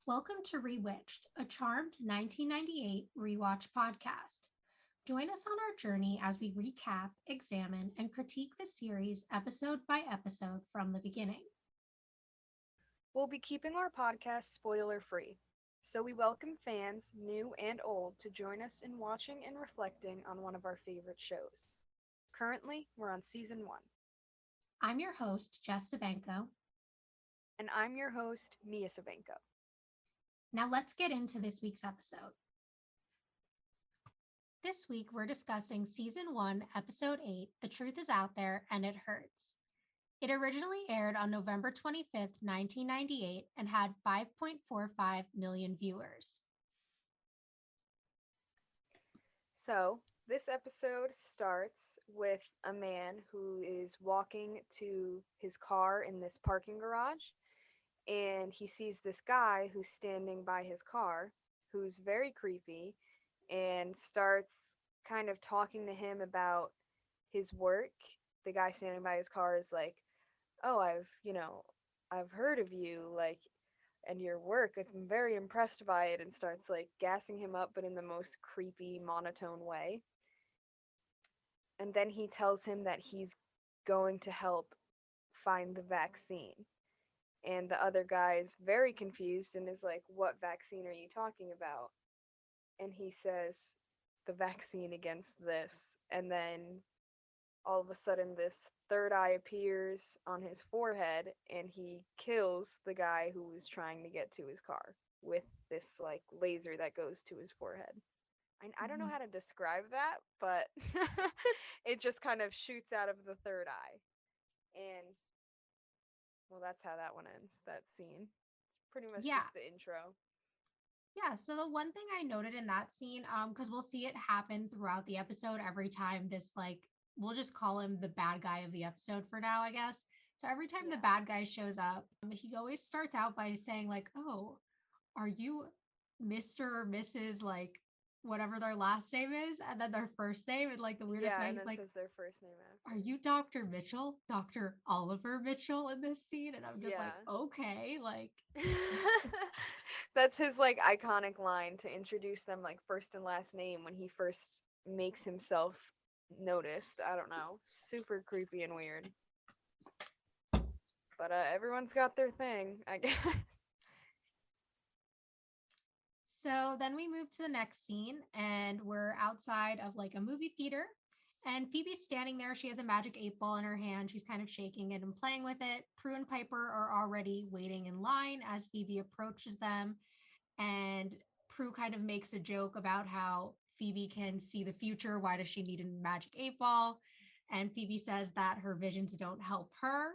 Welcome to Rewitched, a charmed 1998 rewatch podcast. Join us on our journey as we recap, examine, and critique the series episode by episode from the beginning. We'll be keeping our podcast spoiler free, so we welcome fans, new and old, to join us in watching and reflecting on one of our favorite shows. Currently, we're on season 1, I'm your host, Jess Sabanko. and I'm your host, Mia Savenko. Now let's get into this week's episode. This week, we're discussing Season 1, Episode 8, The Truth is Out There and It Hurts. It originally aired on November 25th, 1998, and had 5.45 million viewers. So, this episode starts with a man who is walking to his car in this parking garage, and he sees this guy who's standing by his car, who's very creepy, and starts kind of talking to him about his work. The guy standing by his car is like, "Oh, I've heard of you, like, and your work. I'm very impressed by it," and starts like gassing him up, but in the most creepy, monotone way. And then he tells him that he's going to help find the vaccine. And the other guy is very confused and is like, "What vaccine are you talking about?" And he says, "The vaccine against this." And then all of a sudden, this third eye appears on his forehead, and he kills the guy who was trying to get to his car with this like laser that goes to his forehead. I don't know how to describe that, but it just kind of shoots out of the third eye. And well, that's how that one ends, that scene. It's pretty much Yeah, just the intro. Yeah, so the one thing I noted in that scene, because we'll see it happen throughout the episode every time this like we'll just call him the bad guy of the episode for now, I guess. So every time the Yeah. bad guy shows up, he always starts out by saying like, "Oh, are you Mr. or Mrs. like whatever their last name is, and then their first name in like the weirdest Yeah, way." and He's then like, says their first name "Are after. you Dr. Mitchell, Dr. Oliver Mitchell in this scene?" And I'm just like, Yeah. "Okay, like." That's his like iconic line to introduce them like first and last name when he first makes himself noticed. I don't know. Super creepy and weird. But everyone's got their thing, I guess. So then we move to the next scene, and we're outside of like a movie theater. And Phoebe's standing there. She has a magic 8 ball in her hand. She's kind of shaking it and playing with it. Prue and Piper are already waiting in line as Phoebe approaches them. And Prue kind of makes a joke about how Phoebe can see the future. Why does she need a magic 8 ball? And Phoebe says that her visions don't help her.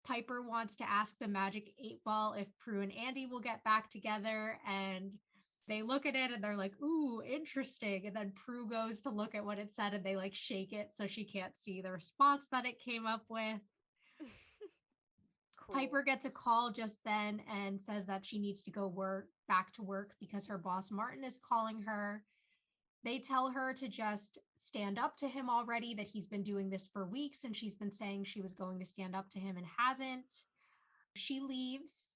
Piper wants to ask the magic 8 ball if Prue and Andy will get back together. And they look at it and they're like, "Ooh, interesting." And then Prue goes to look at what it said and they like shake it so she can't see the response that it came up with. Cool. Piper gets a call just then and says that she needs to go back to work because her boss Martin is calling her. They tell her to just stand up to him already, that he's been doing this for weeks and she's been saying she was going to stand up to him and hasn't. She leaves.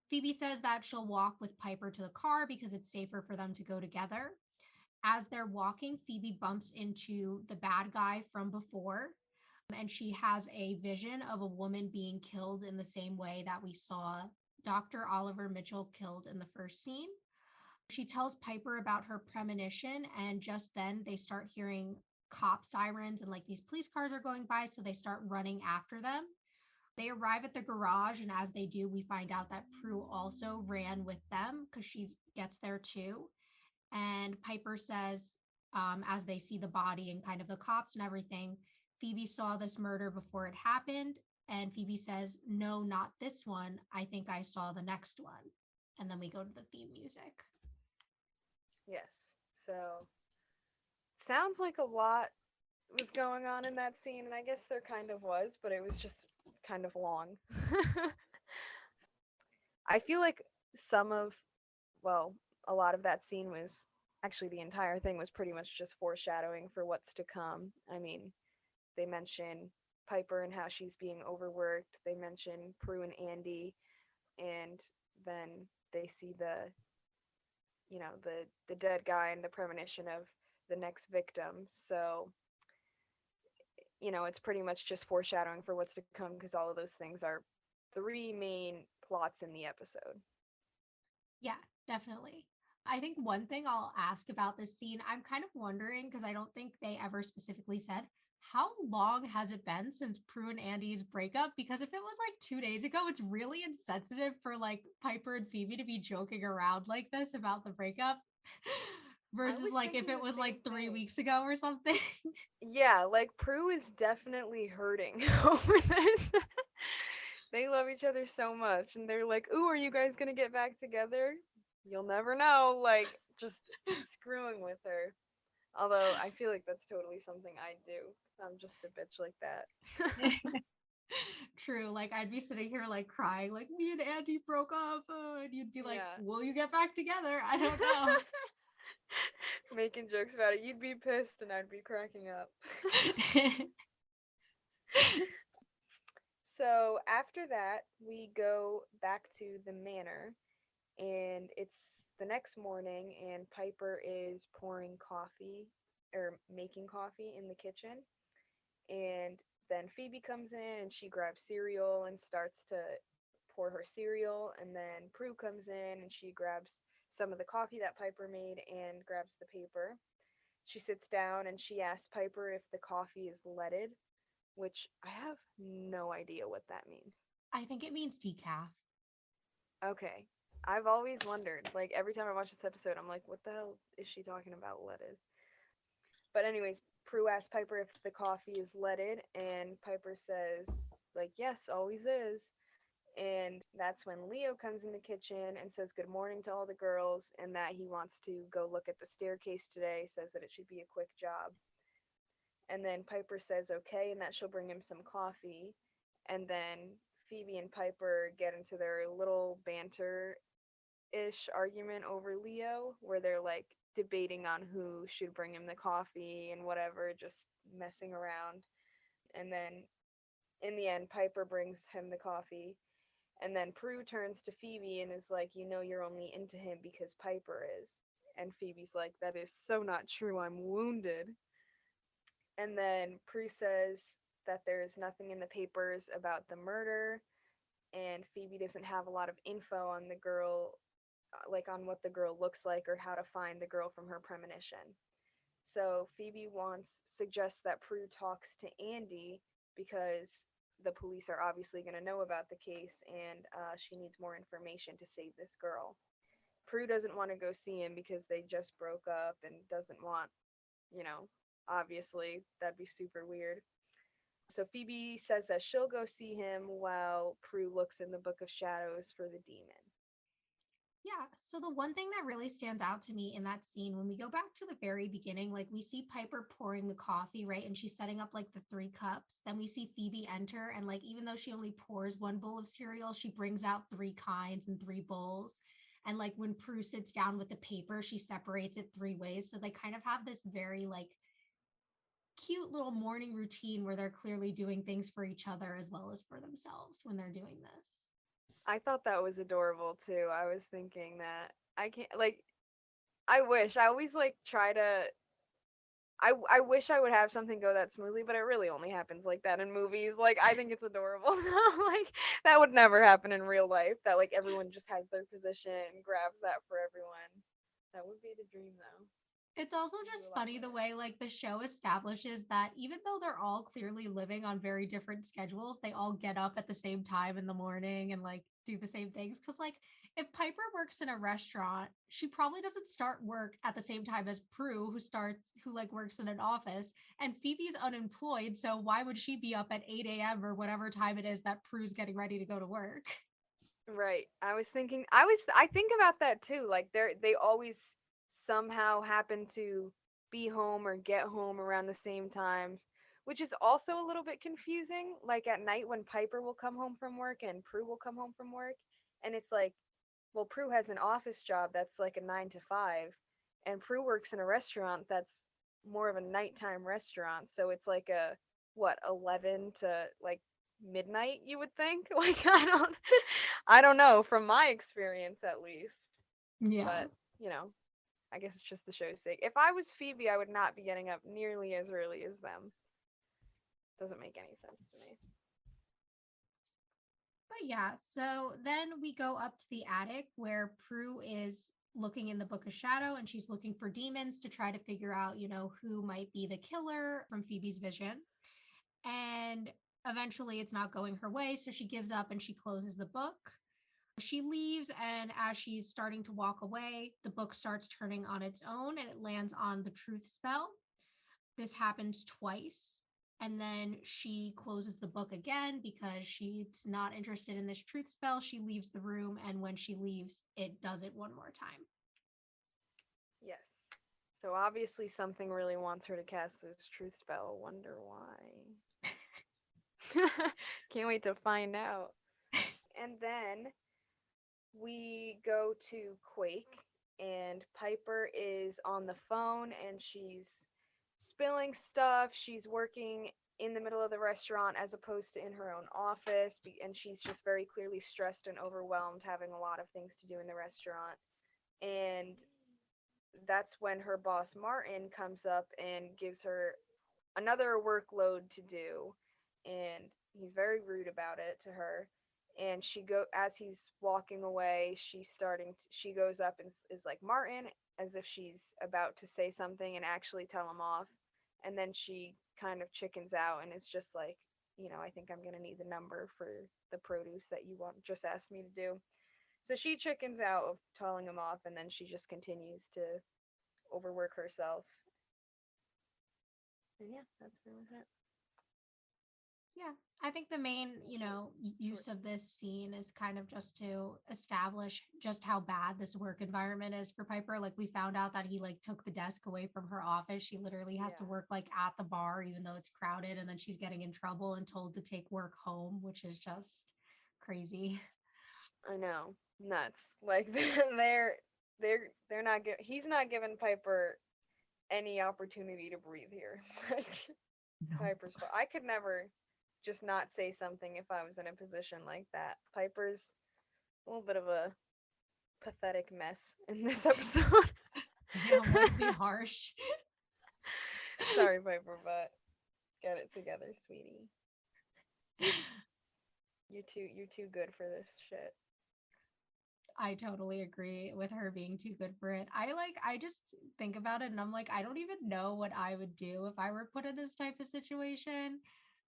Phoebe says that she'll walk with Piper to the car because it's safer for them to go together. As they're walking, Phoebe bumps into the bad guy from before, and she has a vision of a woman being killed in the same way that we saw Dr. Oliver Mitchell killed in the first scene. She tells Piper about her premonition, and just then they start hearing cop sirens and like these police cars are going by, so they start running after them. They arrive at the garage, and as they do, we find out that Prue also ran with them because she gets there too. And Piper says, as they see the body and kind of the cops and everything, Phoebe saw this murder before it happened. And Phoebe says, "No, not this one. I think I saw the next one." And then we go to the theme music. Yes. So, sounds like a lot was going on in that scene, and I guess there kind of was, but it was just kind of long. I feel like some of, well, a lot of that scene was actually the entire thing was pretty much just foreshadowing for what's to come. I mean, they mention Piper and how she's being overworked. They mention Prue and Andy, and then they see the dead guy and the premonition of the next victim. So, it's pretty much just foreshadowing for what's to come because all of those things are three main plots in the episode. Yeah, definitely. I think one thing I'll ask about this scene, I'm kind of wondering because I don't think they ever specifically said how long has it been since Prue and Andy's breakup? Because if it was like 2 days ago, it's really insensitive for like Piper and Phoebe to be joking around like this about the breakup I versus was like if thinking it the was same like 3 thing. weeks ago or something. Yeah, like Prue is definitely hurting over this. They love each other so much, and they're like, "Ooh, are you guys gonna get back together?" You'll never know. Like, just screwing with her. Although I feel like that's totally something I'd do. 'Cause I'm just a bitch like that. True. Like I'd be sitting here like crying, like me and Andy broke up, and you'd be like, Yeah. "Will you get back together?" I don't know. Making jokes about it. You'd be pissed, and I'd be cracking up. So after that, we go back to the manor, and it's the next morning, and Piper is pouring coffee or making coffee in the kitchen, and then Phoebe comes in and she grabs cereal and starts to pour her cereal, and then Prue comes in and she grabs some of the coffee that Piper made and grabs the paper. She sits down and she asks Piper if the coffee is leaded, which I have no idea what that means. I think it means decaf. Okay. I've always wondered, like every time I watch this episode, I'm like, what the hell is she talking about leaded? But anyways, Prue asks Piper if the coffee is leaded, and Piper says, like, yes, always is. And that's when Leo comes in the kitchen and says good morning to all the girls and that he wants to go look at the staircase today, says that it should be a quick job. And then Piper says okay and that she'll bring him some coffee. And then Phoebe and Piper get into their little banter ish argument over Leo where they're like debating on who should bring him the coffee and whatever, just messing around. And then in the end, Piper brings him the coffee. And then Prue turns to Phoebe and is like, you know, you're only into him because Piper is. And Phoebe's like, that is so not true. I'm wounded. And then Prue says that there's nothing in the papers about the murder, and Phoebe doesn't have a lot of info on the girl, like on what the girl looks like or how to find the girl from her premonition. So Phoebe suggests that Prue talks to Andy because the police are obviously going to know about the case, and she needs more information to save this girl. Prue doesn't want to go see him because they just broke up and doesn't want, you know, obviously that'd be super weird. So Phoebe says that she'll go see him while Prue looks in the Book of Shadows for the demon. Yeah. So the one thing that really stands out to me in that scene, when we go back to the very beginning, like we see Piper pouring the coffee, right? And she's setting up like the 3 cups. Then we see Phoebe enter, and like even though she only pours one bowl of cereal, she brings out 3 kinds and 3 bowls. And like when Prue sits down with the paper, she separates it 3 ways. So they kind of have this very like cute little morning routine where they're clearly doing things for each other as well as for themselves when they're doing this. I thought that was adorable too. I was thinking that I can't like I wish I always like try to I wish I would have something go that smoothly, but it really only happens like that in movies. Like I think it's adorable. Like that would never happen in real life. That like everyone just has their position and grabs that for everyone. That would be the dream though. It's also You do just a lot funny the better. way like the show establishes that even though they're all clearly living on very different schedules, they all get up at the same time in the morning and like do the same things. Cause like if Piper works in a restaurant, she probably doesn't start work at the same time as Prue, who like works in an office, and Phoebe's unemployed. So why would she be up at 8 a.m. or whatever time it is that Prue's getting ready to go to work? Right. I think about that too. Like they always somehow happen to be home or get home around the same times, which is also a little bit confusing. Like at night when Piper will come home from work and Prue will come home from work, and it's like, well, Prue has an office job that's like a 9 to 5, and Prue works in a restaurant that's more of a nighttime restaurant, so it's like a what, 11 to like midnight, you would think. Like I don't know from my experience at least. Yeah. But, you know, I guess it's just the show's sake. If I was Phoebe, I would not be getting up nearly as early as them. Doesn't make any sense to me. But yeah, so then we go up to the attic where Prue is looking in the Book of Shadow and she's looking for demons to try to figure out, who might be the killer from Phoebe's vision. And eventually it's not going her way, so she gives up and she closes the book. She leaves, and as she's starting to walk away, the book starts turning on its own and it lands on the truth spell. This happens twice. And then she closes the book again because she's not interested in this truth spell. She leaves the room, and when she leaves, it does it one more time. Yes. So obviously something really wants her to cast this truth spell. Wonder why. Can't wait to find out. And then we go to Quake, and Piper is on the phone and she's spilling stuff. She's working in the middle of the restaurant as opposed to in her own office, and she's just very clearly stressed and overwhelmed, having a lot of things to do in the restaurant. And that's when her boss Martin comes up and gives her another workload to do, and he's very rude about it to her. And as he's walking away, she goes up and is like, Martin, as if she's about to say something and actually tell him off. And then she kind of chickens out and is just like, I think I'm going to need the number for the produce that you just asked me to do. So she chickens out of telling him off, and then she just continues to overwork herself. And yeah, that's pretty much it. Yeah, I think the main, Short, short use of this scene is kind of just to establish just how bad this work environment is for Piper. Like we found out that he like took the desk away from her office. She literally has to Yeah, work like at the bar even though it's crowded, and then she's getting in trouble and told to take work home, which is just crazy. I know, nuts. Like they're not he's not giving Piper any opportunity to breathe here. Like No. Piper's fault. I could never just not say something if I was in a position like that. Piper's a little bit of a pathetic mess in this episode. Damn, way to be harsh. Sorry, Piper, but get it together, sweetie. You're too good for this shit. I totally agree with her being too good for it. I just think about it and I'm like, I don't even know what I would do if I were put in this type of situation.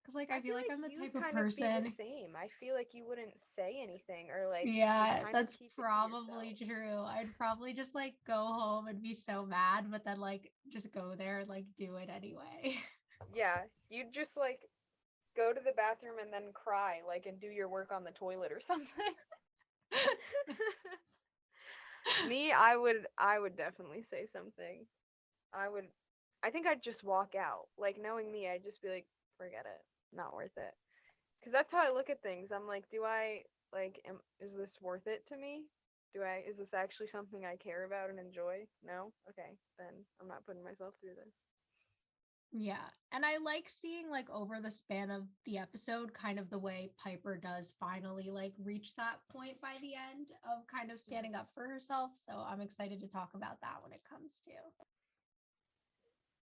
Cause like I I feel feel like like I'm the you'd type of kind of be the person. same. I feel like you wouldn't say anything, or like you'd Yeah, kind of that's keep it to probably yourself. true. I'd probably just like go home and be so mad, but then like just go there and like do it anyway. Yeah, you'd just like go to the bathroom and then cry, like, and do your work on the toilet or something. Me, I would definitely say something. I would I think I'd just walk out. Like knowing me, I'd just be like, forget it. Not worth it. Cuz that's how I look at things. I'm like, do I is this worth it to me? Is this actually something I care about and enjoy? No? Okay. Then I'm not putting myself through this. Yeah. And I like seeing like over the span of the episode kind of the way Piper does finally like reach that point by the end of kind of standing Hmm. up for herself. So I'm excited to talk about that when it comes to.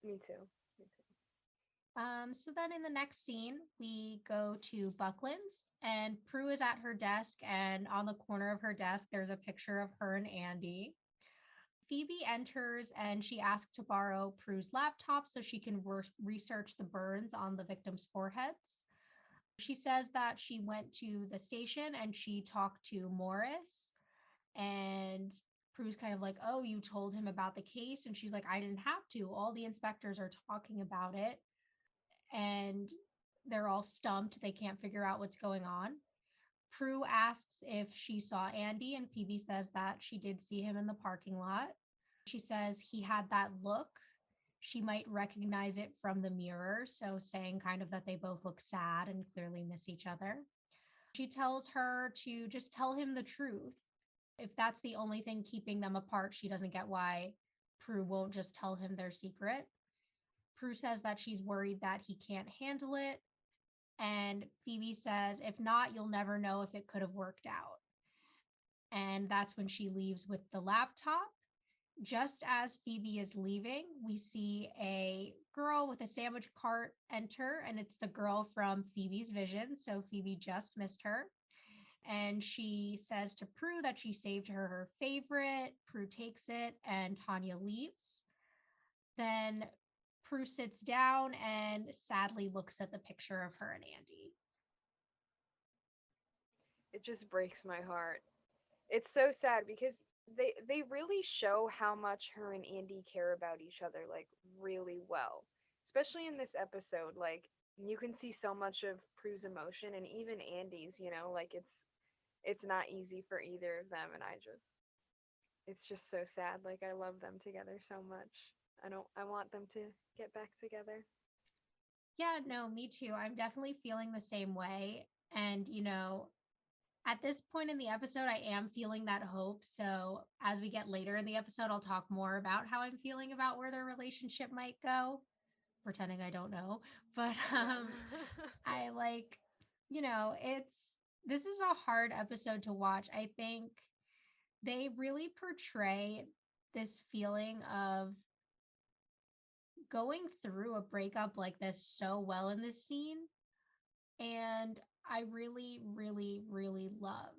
Me too. Me too. So then in the next scene, we go to Buckland's, and Prue is at her desk, and on the corner of her desk, there's a picture of her and Andy. Phoebe enters and she asks to borrow Prue's laptop so she can research the burns on the victims' foreheads. She says that she went to the station and she talked to Morris, and Prue's kind of like, oh, you told him about the case? And she's like, I didn't have to. All the inspectors are talking about it and they're all stumped. They can't figure out what's going on. Prue asks if she saw Andy, and Phoebe says that she did see him in the parking lot. She says he had that look. She might recognize it from the mirror, so saying kind of that they both look sad and clearly miss each other. She tells her to just tell him the truth. If that's the only thing keeping them apart, she doesn't get why Prue won't just tell him their secret. Prue says that she's worried that he can't handle it, And Phoebe says, if not, you'll never know if it could have worked out. And that's when she leaves with the laptop. Just as Phoebe is leaving, we see a girl with a sandwich cart enter, and it's the girl from Phoebe's vision. So Phoebe just missed her. And she says to Prue that she saved her favorite. Prue takes it, and Tanya leaves. Then Prue sits down and sadly looks at the picture of her and Andy. It just breaks my heart. It's so sad because they really show how much her and Andy care about each other, like, really well. Especially in this episode, like, you can see so much of Prue's emotion and even Andy's, like, it's not easy for either of them, and it's just so sad. Like, I love them together so much. I want them to get back together. Yeah, no, me too. I'm definitely feeling the same way. And, at this point in the episode, I am feeling that hope. So as we get later in the episode, I'll talk more about how I'm feeling about where their relationship might go, pretending I don't know. But Yeah. I like, it's this is a hard episode to watch. I think they really portray this feeling of going through a breakup like this so well in this scene. And I really, really, really love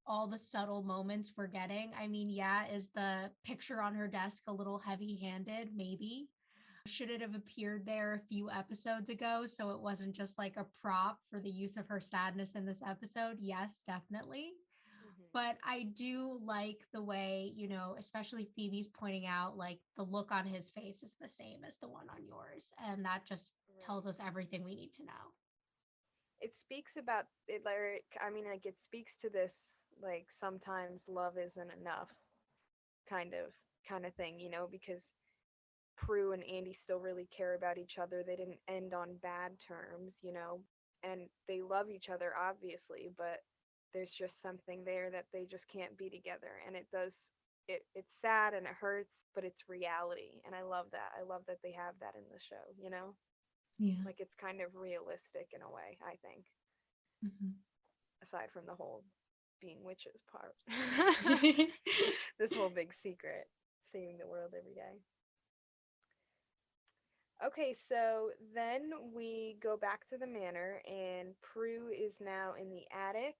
all the subtle moments we're getting. I mean, yeah, is the picture on her desk a little heavy handed? Maybe. Should it have appeared there a few episodes ago so it wasn't just like a prop for the use of her sadness in this episode? Yes, definitely. Mhm. But I do like the way, especially Phoebe's pointing out, like the look on his face is the same as the one on yours. And that just tells Right. us everything we need to know. It speaks about it, like, I mean, like, it speaks to this, like, sometimes love isn't enough kind of kind of thing, because Prue and Andy still really care about each other. They didn't end on bad terms, and they love each other obviously, but there's just something there that they just can't be together, and it's sad and it hurts, but it's reality, and I love that. I love that they have that in the show. Yeah. Like, it's kind of realistic in a way, I think, aside from the whole being witches part. Mm-hmm. This whole big secret, saving the world every day. Okay, so then we go back to the manor, and Prue is now in the attic,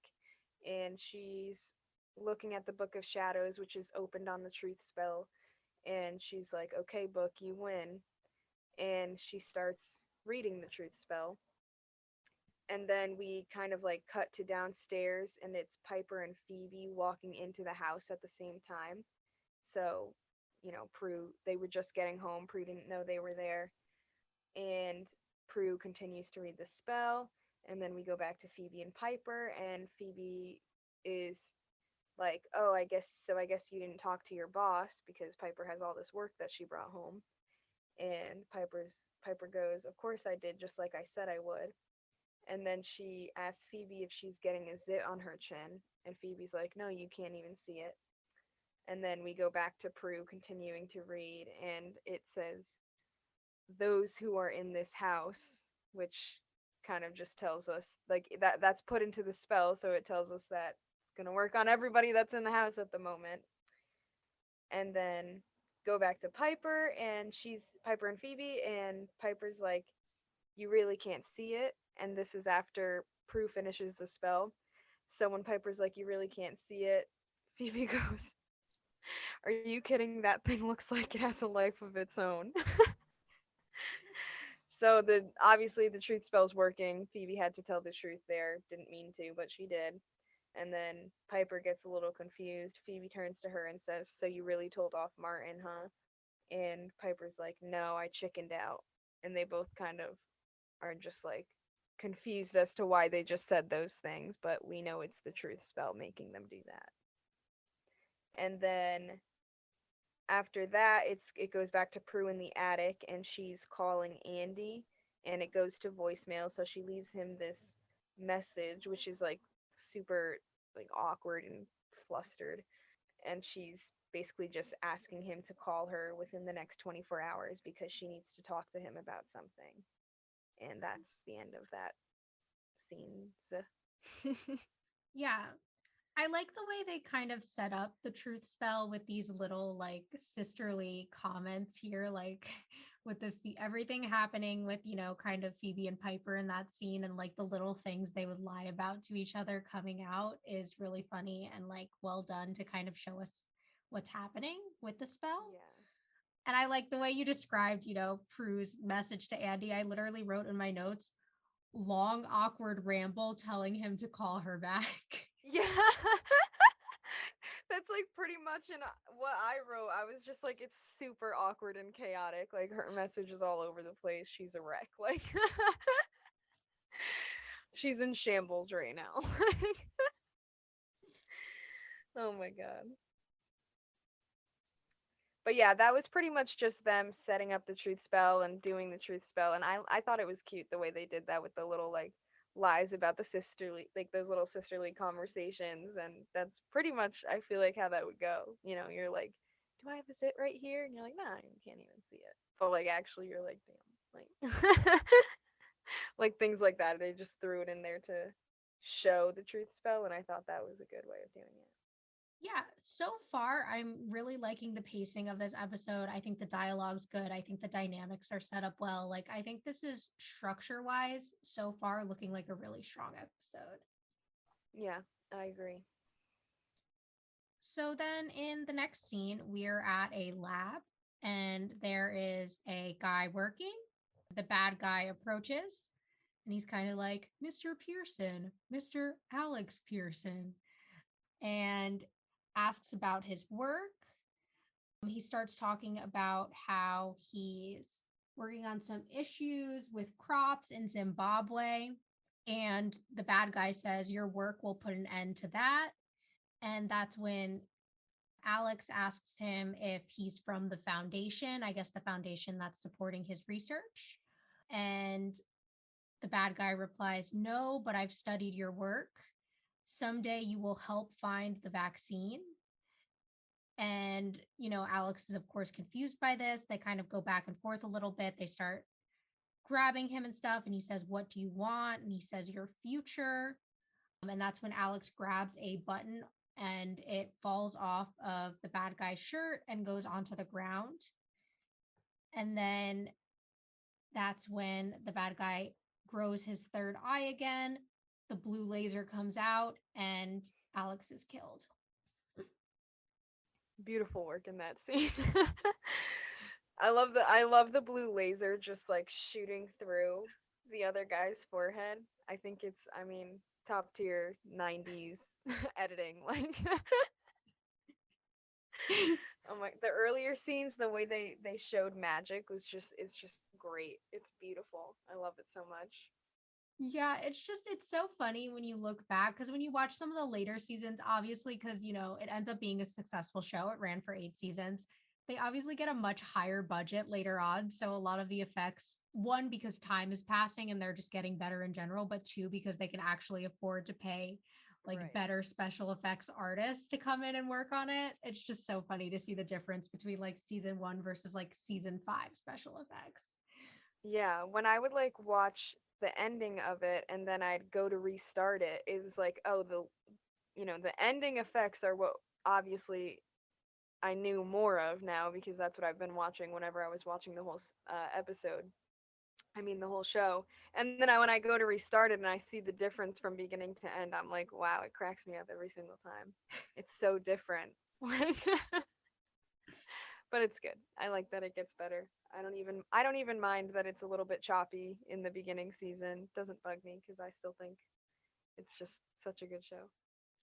and she's looking at the Book of Shadows, which is opened on the truth spell, and she's like, okay, book, you win. And she starts reading the truth spell. And then we kind of like cut to downstairs, and it's Piper and Phoebe walking into the house at the same time. So, Prue, they were just getting home. Prue didn't know they were there. And Prue continues to read the spell. And then we go back to Phoebe and Piper, and Phoebe is like, "Oh, I guess you didn't talk to your boss because Piper has all this work that she brought home." And Piper goes, "Of course I did, just like I said I would." And then she asks Phoebe if she's getting a zit on her chin, and Phoebe's like, "No, you can't even see it." And then we go back to Prue continuing to read, and it says, "Those who are in this house," which kind of just tells us, like, that's put into the spell, so it tells us that it's going to work on everybody that's in the house at the moment. And then go back to Piper, and she's Piper and Phoebe, and Piper's like, "You really can't see it." And this is after Prue finishes the spell. So when Piper's like, "You really can't see it," Phoebe goes, "Are you kidding? That thing looks like it has a life of its own." So obviously the truth spell's working. Phoebe had to tell the truth there. Didn't mean to, but she did. And then Piper gets a little confused. Phoebe turns to her and says, "So you really told off Martin, huh?" And Piper's like, "No, I chickened out." And they both kind of are just like confused as to why they just said those things, but we know it's the truth spell making them do that. And then after that, it goes back to Prue in the attic, and she's calling Andy, and it goes to voicemail. So she leaves him this message, which is like super like awkward and flustered, and she's basically just asking him to call her within the next 24 hours because she needs to talk to him about something. And that's the end of that scene. Yeah. I like the way they kind of set up the truth spell with these little like sisterly comments here, like with everything happening with, kind of Phoebe and Piper in that scene, and like the little things they would lie about to each other coming out is really funny and like well done to kind of show us what's happening with the spell. Yeah. And I like the way you described, Prue's message to Andy. I literally wrote in my notes, long, awkward ramble telling him to call her back. Yeah. That's like pretty much in what I wrote. I was just like, it's super awkward and chaotic. Like her message is all over the place. She's a wreck. Like she's in shambles right now. Oh my god. But yeah, that was pretty much just them setting up the truth spell and doing the truth spell, and I thought it was cute the way they did that with the little like lies about the sisterly, like those little sisterly conversations, and that's pretty much I feel like how that would go. You're like, do I have a zit right here? And you're like, nah, you can't even see it. But like actually, you're like, damn, like like things like that. They just threw it in there to show the truth spell, and I thought that was a good way of doing it. Yeah, so far I'm really liking the pacing of this episode. I think the dialogue's good. I think the dynamics are set up well. Like I think this is structure-wise so far looking like a really strong episode. Yeah, I agree. So then in the next scene, we're at a lab and there is a guy working. The bad guy approaches and he's kind of like, "Mr. Pearson, Mr. Alex Pearson," and asks about his work. He starts talking about how he's working on some issues with crops in Zimbabwe. And the bad guy says, "Your work will put an end to that." And that's when Alex asks him if he's from the foundation, I guess the foundation that's supporting his research. And the bad guy replies, "No, but I've studied your work. Someday you will help find the vaccine." And, Alex is, of course, confused by this. They kind of go back and forth a little bit. They start grabbing him and stuff. And he says, "What do you want?" And he says, "Your future." And that's when Alex grabs a button and it falls off of the bad guy's shirt and goes onto the ground. And then that's when the bad guy grows his third eye again. The blue laser comes out and Alex is killed. Beautiful work in that scene. I love the blue laser just like shooting through the other guy's forehead. I think it's I mean top tier 90s editing like oh my the earlier scenes the way they showed magic was just it's just great. It's beautiful. I love it so much. Yeah, it's so funny when you look back because when you watch some of the later seasons, obviously, because it ends up being a successful show, it ran for 8 seasons. They obviously get a much higher budget later on. So a lot of the effects, one, because time is passing and they're just getting better in general, but two, because they can actually afford to pay like Right. better special effects artists to come in and work on it. It's just so funny to see the difference between like season one versus like season five special effects. Yeah, when I would like watch the ending of it and then I'd go to restart it, it was like, oh, the ending effects are what obviously I knew more of now because that's what I've been watching whenever I was watching the whole episode. I mean, the whole show. And then when I go to restart it and I see the difference from beginning to end, I'm like, wow, it cracks me up every single time. It's so different. Like, but it's good. I like that it gets better. I don't even mind that it's a little bit choppy in the beginning season. It doesn't bug me because I still think it's just such a good show.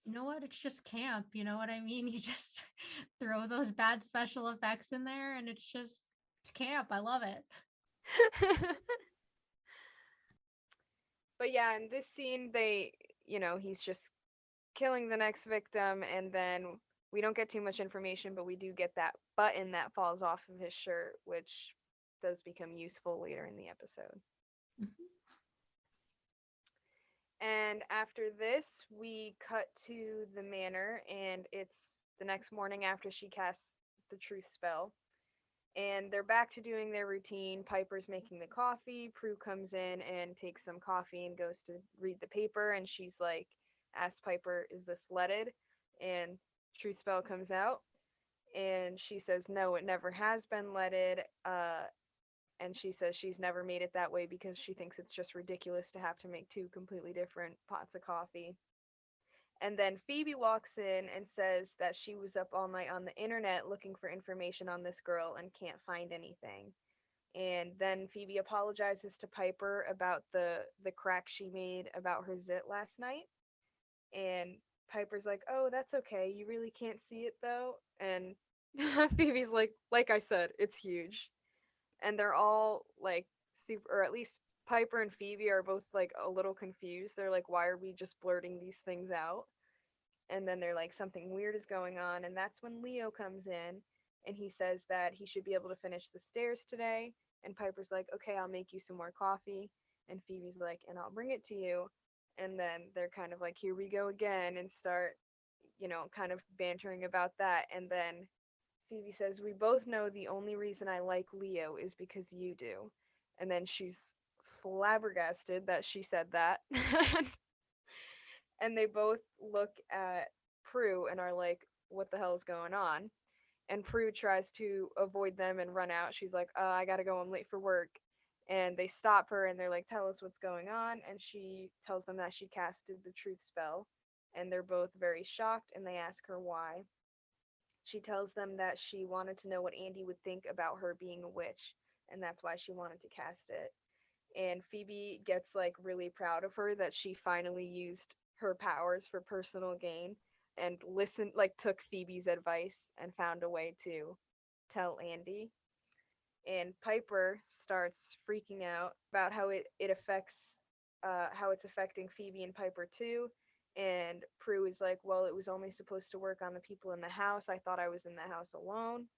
You know what? It's just camp. You know what I mean? You just throw those bad special effects in there and it's camp. I love it. But yeah, in this scene, he's just killing the next victim, and then we don't get too much information, but we do get that button that falls off of his shirt, which does become useful later in the episode. Mhm. And after this, we cut to the manor, and it's the next morning after she casts the truth spell. And they're back to doing their routine. Piper's making the coffee. Prue comes in and takes some coffee and goes to read the paper. And she's like, asks Piper, "Is this leaded?" And Truth Spell comes out. And she says, "No, it never has been leaded." And she says she's never made it that way because she thinks it's just ridiculous to have to make two completely different pots of coffee. And then Phoebe walks in and says that she was up all night on the internet looking for information on this girl and can't find anything. And then Phoebe apologizes to Piper about the crack she made about her zit last night. And Piper's like, "Oh, that's okay. You really can't see it though." And Phoebe's like I said, it's huge. And they're all like super, or at least Piper and Phoebe are both like a little confused. They're like, "Why are we just blurting these things out?" And then they're like, something weird is going on. And that's when Leo comes in and he says that he should be able to finish the stairs today. And Piper's like, "Okay, I'll make you some more coffee." And Phoebe's like, "And I'll bring it to you." And then they're kind of like, "Here we go again," and start, kind of bantering about that. And then Phoebe says, "We both know the only reason I like Leo is because you do." And then she's flabbergasted that she said that. And they both look at Prue and are like, "What the hell is going on?" And Prue tries to avoid them and run out. She's like, "I gotta go, I'm late for work." And they stop her and they're like, "Tell us what's going on." And she tells them that she casted the truth spell. And they're both very shocked and they ask her why. She tells them that she wanted to know what Andy would think about her being a witch, and that's why she wanted to cast it. And Phoebe gets like really proud of her that she finally used her powers for personal gain and listened, like took Phoebe's advice and found a way to tell Andy. And Piper starts freaking out about how it affects how it's affecting Phoebe and Piper too. And Prue is like, "Well, it was only supposed to work on the people in the house. I thought I was in the house alone."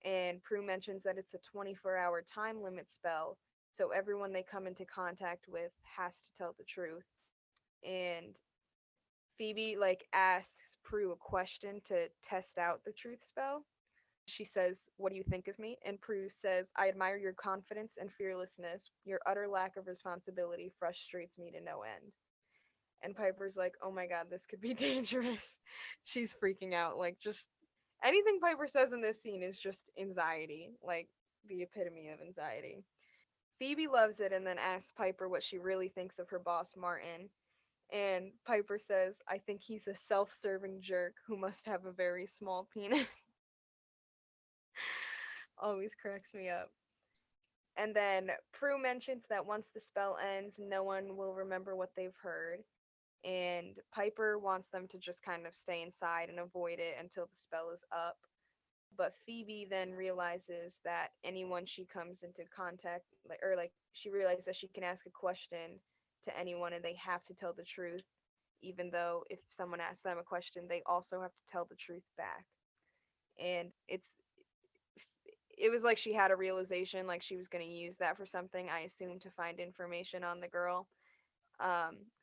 And Prue mentions that it's a 24-hour time limit spell, so everyone they come into contact with has to tell the truth. And Phoebe like asks Prue a question to test out the truth spell. She says, "What do you think of me?" And Prue says, "I admire your confidence and fearlessness. Your utter lack of responsibility frustrates me to no end." And Piper's like, "Oh my god, this could be dangerous." She's freaking out. Like, just anything Piper says in this scene is just anxiety. Like, the epitome of anxiety. Phoebe loves it and then asks Piper what she really thinks of her boss, Martin. And Piper says, "I think he's a self serving jerk who must have a very small penis." Always cracks me up. And then Prue mentions that once the spell ends, no one will remember what they've heard. And Piper wants them to just kind of stay inside and avoid it until the spell is up. But Phoebe then realizes that anyone she comes into contact, like she realizes that she can ask a question to anyone and they have to tell the truth, even though if someone asks them a question, they also have to tell the truth back. And it was like she had a realization, like she was going to use that for something, I assume, to find information on the girl.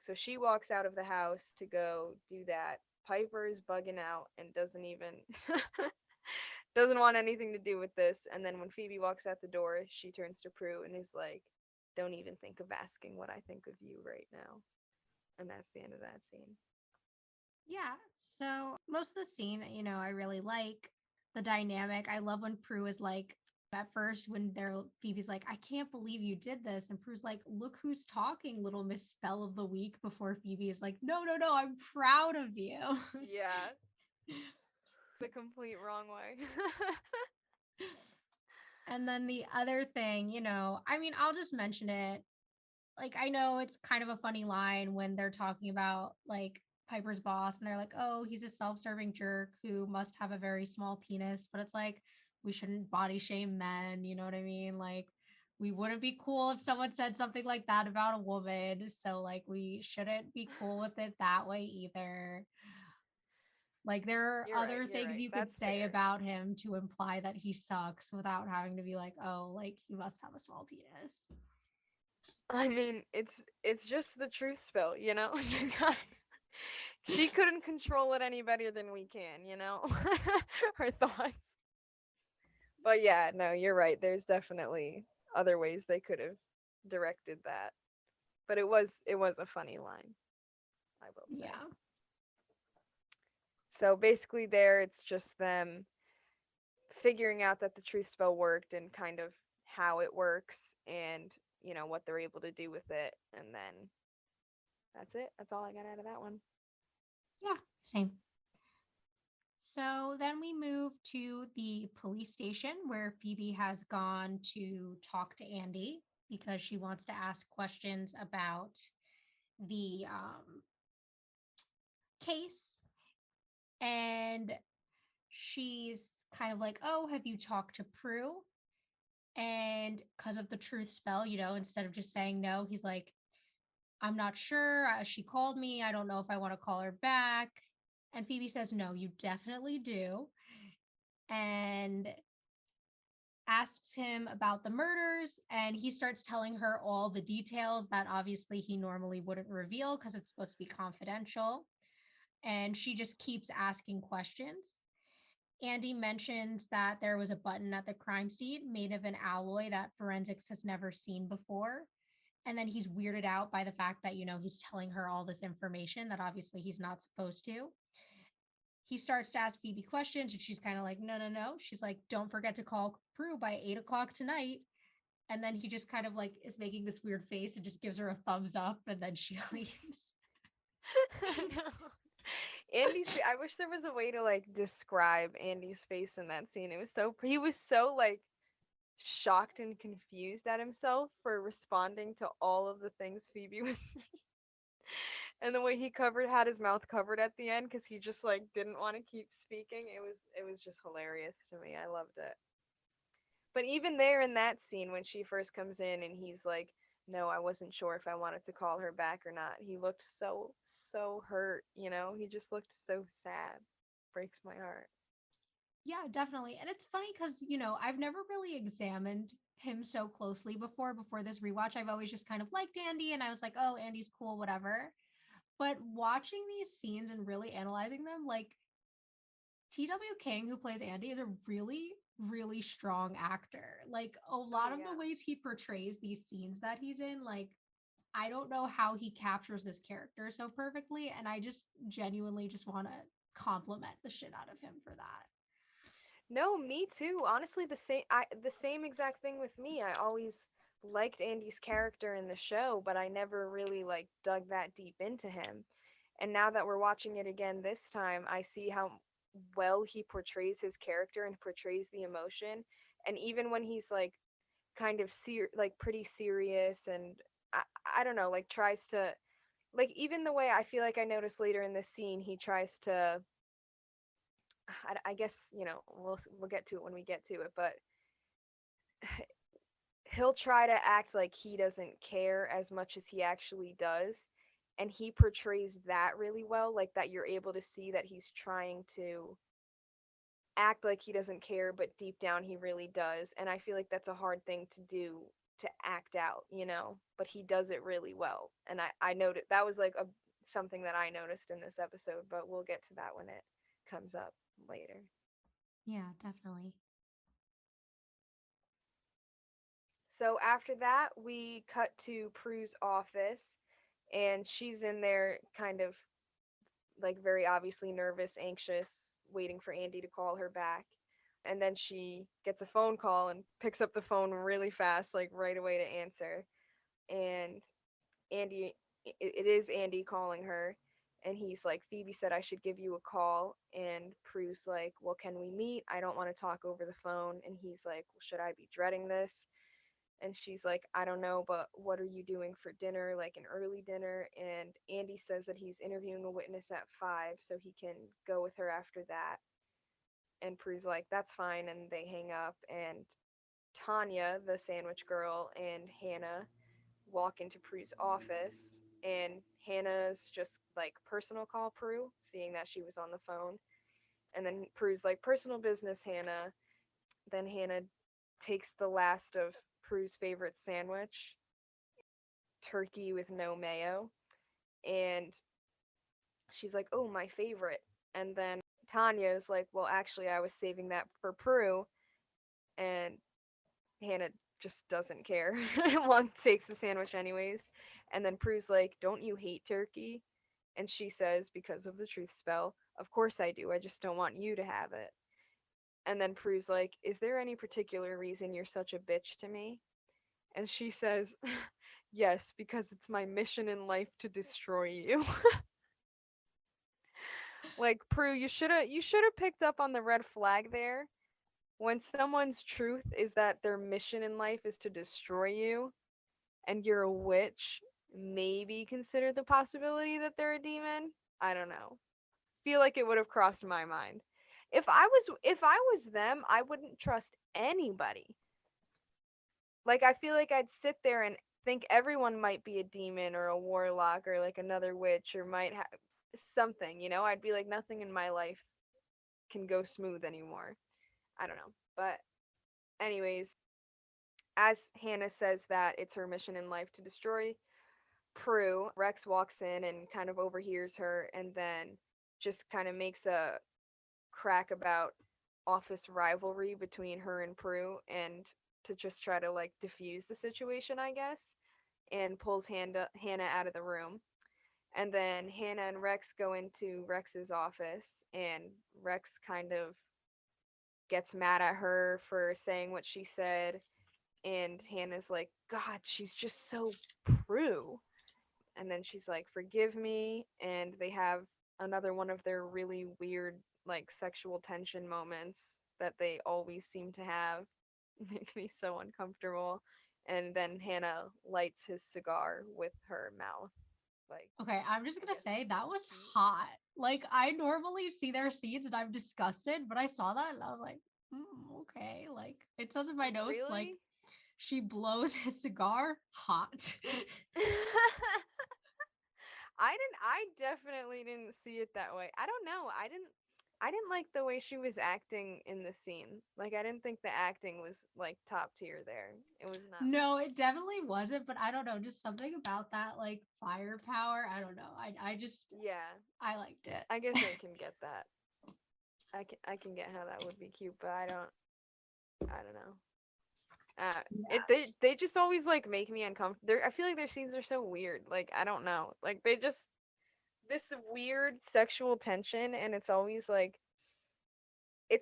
So she walks out of the house to go do that. Piper is bugging out and doesn't even doesn't want anything to do with this. And then when Phoebe walks out the door, she turns to Prue and is like, "Don't even think of asking what I think of you right now." And that's the end of that scene. Yeah. So most of the scene, I really like the dynamic. I love when Prue is like, at first when they're Phoebe's like, "I can't believe you did this," and Prue's like, "Look who's talking, little Miss Spell of the Week," before Phoebe is like, "No, no, no, I'm proud of you." Yeah, the complete wrong way. And then the other thing, I mean, I'll just mention it. Like, I know it's kind of a funny line when they're talking about like Piper's boss and they're like, "Oh, he's a self-serving jerk who must have a very small penis," but it's like we shouldn't body shame men, you know what I mean? Like, we wouldn't be cool if someone said something like that about a woman, so like we shouldn't be cool with it that way either. Like, there are You're right, other you're things right. you could That's say fair. about him to imply that he sucks without having to be like, "Oh, like he must have a small penis." I mean, it's just the truth spell, you know? She couldn't control it any better than we can, you know? Her thoughts. But yeah, no, you're right. There's definitely other ways they could have directed that. But it was a funny line, I will say. Yeah. So basically there it's just them figuring out that the truth spell worked and kind of how it works and, what they're able to do with it, and then that's it. That's all I got out of that one. Yeah. Same. So then we move to the police station where Phoebe has gone to talk to Andy because she wants to ask questions about the case. And she's kind of like, "Oh, have you talked to Prue?" And because of the truth spell, instead of just saying no, he's like, "I'm not sure. She called me. I don't know if I want to call her back." And Phoebe says, "No, you definitely do." And asks him about the murders, and he starts telling her all the details that obviously he normally wouldn't reveal because it's supposed to be confidential. And she just keeps asking questions. Andy mentions that there was a button at the crime scene made of an alloy that forensics has never seen before. And then he's weirded out by the fact that, he's telling her all this information that obviously he's not supposed to. He starts to ask Phoebe questions, and she's kind of like, no, no, no. She's like, don't forget to call Prue by 8 o'clock tonight. And then he just kind of like is making this weird face and just gives her a thumbs up, and then she leaves. No. I wish there was a way to like describe Andy's face in that scene. He was so like shocked and confused at himself for responding to all of the things Phoebe was and the way he covered had his mouth covered at the end because he just like didn't want to keep speaking. It was just hilarious to me. I loved it. But even there in that scene when she first comes in and he's like, "No, I wasn't sure if I wanted to call her back or not." He looked so hurt, He just looked so sad. Breaks my heart. Yeah, definitely. And it's funny because, I've never really examined him so closely before this rewatch. I've always just kind of liked Andy and I was like, oh, Andy's cool, whatever. But watching these scenes and really analyzing them, like T.W. King, who plays Andy, is a really, really strong actor. Like a Oh lot of the yeah. ways he portrays these scenes that he's in, like I don't know how he captures this character so perfectly. And I just genuinely just want to compliment the shit out of him for that. No, me too. Honestly, the same exact thing with me. I always liked Andy's character in the show, but I never really like dug that deep into him. And now that we're watching it again this time, I see how well he portrays his character and portrays the emotion. And even when he's like kind of like pretty serious and I, I don't know, like tries to like even the way I feel like I noticed later in this scene, he tries to I guess, we'll get to it when we get to it, but he'll try to act like he doesn't care as much as he actually does. And he portrays that really well, like that you're able to see that he's trying to act like he doesn't care, but deep down he really does. And I feel like that's a hard thing to do to act out, but he does it really well. And I noticed that was like something that I noticed in this episode, but we'll get to that when it comes up later. Yeah, definitely. So after that, we cut to Prue's office, and she's in there kind of like very obviously nervous, anxious, waiting for Andy to call her back. And then she gets a phone call and picks up the phone really fast, like right away to answer. And Andy, it is Andy calling her. And he's like, Phoebe said I should give you a call. And Prue's like, well, can we meet? I don't want to talk over the phone. And he's like, well, should I be dreading this? And she's like, I don't know, but what are you doing for dinner, like an early dinner? And Andy says that he's interviewing a witness at 5 so he can go with her after that. And Prue's like, that's fine. And they hang up. And Tanya, the sandwich girl, and Hannah walk into Prue's office. And Hannah's just like personal call Prue, seeing that she was on the phone. And then Prue's like, personal business, Hannah. Then Hannah takes the last of Prue's favorite sandwich, turkey with no mayo, and she's like, "Oh, my favorite." And then Tanya's like, "Well, actually, I was saving that for Prue." and Hannah just doesn't care. One takes the sandwich anyways. And then Prue's like, "Don't you hate turkey?" And she says, because of the truth spell, "Of course I do. I just don't want you to have it." And then Prue's like, "Is there any particular reason you're such a bitch to me?" And she says, "Yes, because it's my mission in life to destroy you." Like, Prue, you should have picked up on the red flag there. When someone's truth is that their mission in life is to destroy you, and you're a witch, maybe consider the possibility that they're a demon. I don't know. Feel like it would have crossed my mind. If I was them, I wouldn't trust anybody. Like, I feel like I'd sit there and think everyone might be a demon or a warlock or like another witch or might have something, I'd be like, nothing in my life can go smooth anymore. I don't know. But anyways, as Hannah says that it's her mission in life to destroy Prue, Rex walks in and kind of overhears her and then just kind of makes a crack about office rivalry between her and Prue and to just try to like diffuse the situation, I guess, and pulls Hannah out of the room. And then Hannah and Rex go into Rex's office and Rex kind of gets mad at her for saying what she said and Hannah's like, "God, she's just so Prue." And then she's like, "Forgive me." And they have another one of their really weird like sexual tension moments that they always seem to have. Make me so uncomfortable. And then Hannah lights his cigar with her mouth. Like, Okay, I'm just I gonna guess say it's that so was cute. hot. Like I normally see their scenes and I'm disgusted, but I saw that and I was like, okay. Like it says in my notes, like Really? she blows his cigar hot. I definitely didn't see it that way. I don't know. I didn't like the way she was acting in the scene. Like I didn't think the acting was like top tier there. It was not. No, it definitely wasn't, but I don't know, just something about that like firepower. I don't know. I just Yeah, I liked I it. guess I can get that. I can get how that would be cute, but I don't know. They just always like make me uncomfortable. I feel like their scenes are so weird. Like I don't know. Like they just this weird sexual tension, and it's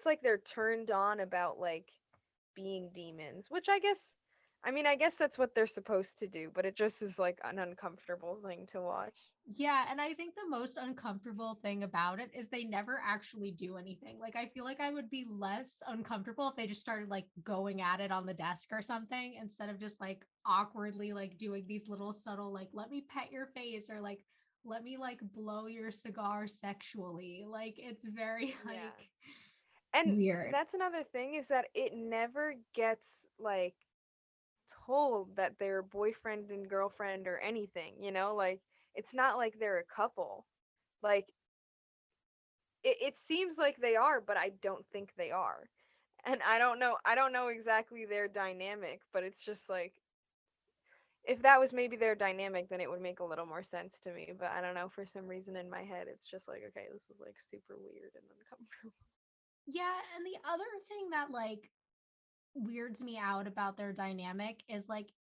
like they're turned on about like being demons, which I guess that's what they're supposed to do, but it just is like an uncomfortable thing to watch. Yeah, and I think the most uncomfortable thing about it is they never actually do anything. Like I feel like I would be less uncomfortable if they just started like going at it on the desk or something instead of just like awkwardly like doing these little subtle like let me pet your face or like let me like blow your cigar sexually. Like it's very Yeah. like And weird. that's another thing is that it never gets like told that they're boyfriend and girlfriend or anything. Like it's not like they're a couple. Like it seems like they are, but I don't think they are. And I don't know exactly their dynamic, but it's just like if that was maybe their dynamic, then it would make a little more sense to me. But I don't know, for some reason in my head, it's just like, okay, this is like super weird and uncomfortable. Yeah, and the other thing that like weirds me out about their dynamic is like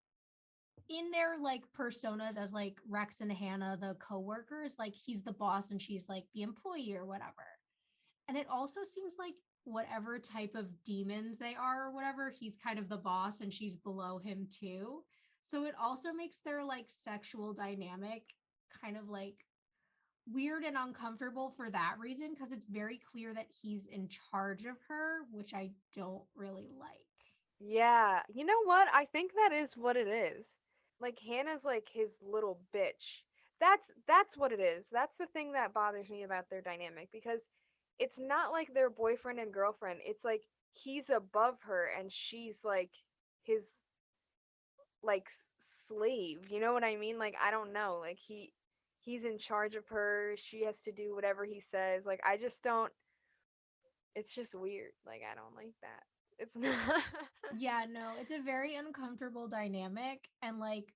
in their like personas as like Rex and Hannah, the co-workers, like he's the boss and she's like the employee or whatever. And it also seems like whatever type of demons they are or whatever, he's kind of the boss and she's below him too. So it also makes their like sexual dynamic kind of like weird and uncomfortable for that reason because it's very clear that he's in charge of her, which I don't really like. Yeah, you know what? I think that is what it is. Like Hannah's like his little bitch. That's what it is. That's the thing that bothers me about their dynamic because it's not like they're boyfriend and girlfriend. It's like he's above her and she's like his like slave. You know what I mean? Like I don't know. Like he's in charge of her. She has to do whatever he says. Like I just don't. It's just weird. Like I don't like that. It's not. Yeah, no, it's a very uncomfortable dynamic. And like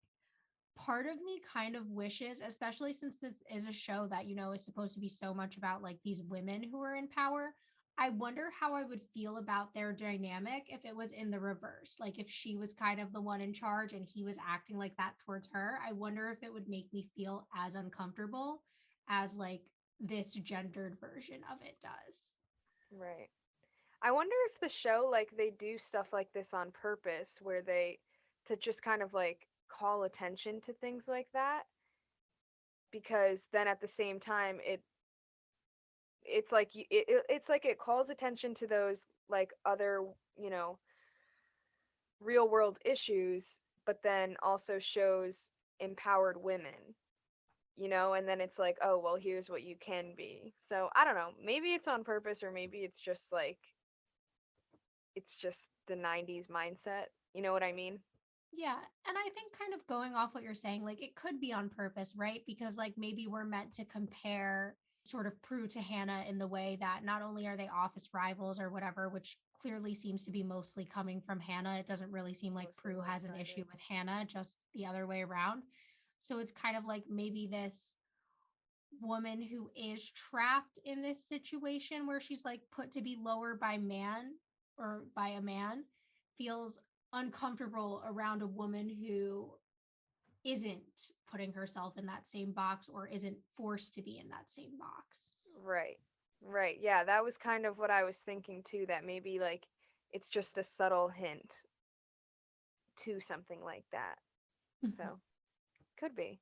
part of me kind of wishes, especially since this is a show that, is supposed to be so much about like these women who are in power. I wonder how I would feel about their dynamic if it was in the reverse. Like if she was kind of the one in charge and he was acting like that towards her. I wonder if it would make me feel as uncomfortable as like this gendered version of it does. Right. I wonder if the show, like, they do stuff like this on purpose, where they, to just kind of like call attention to things like that, because then at the same time it's like it's like it calls attention to those like other, you know, real world issues, but then also shows empowered women, you know, and then it's like, oh, well, here's what you can be. So I don't know, maybe it's on purpose, or maybe it's just like, it's just the 90s mindset, you know what I mean? Yeah. And I think kind of going off what you're saying, like it could be on purpose, right? Because like maybe we're meant to compare sort of Prue to Hannah in the way that not only are they office rivals or whatever, which clearly seems to be mostly coming from Hannah. It doesn't really seem like Mostly Prue has an issue one-sided. with Hannah, just the other way around. So it's kind of like maybe this woman who is trapped in this situation where she's like put to be lower by man or by a man feels uncomfortable around a woman who isn't putting herself in that same box or isn't forced to be in that same box. Right. Right. Yeah, that was kind of what I was thinking too, that maybe like it's just a subtle hint to something like that. So, could be.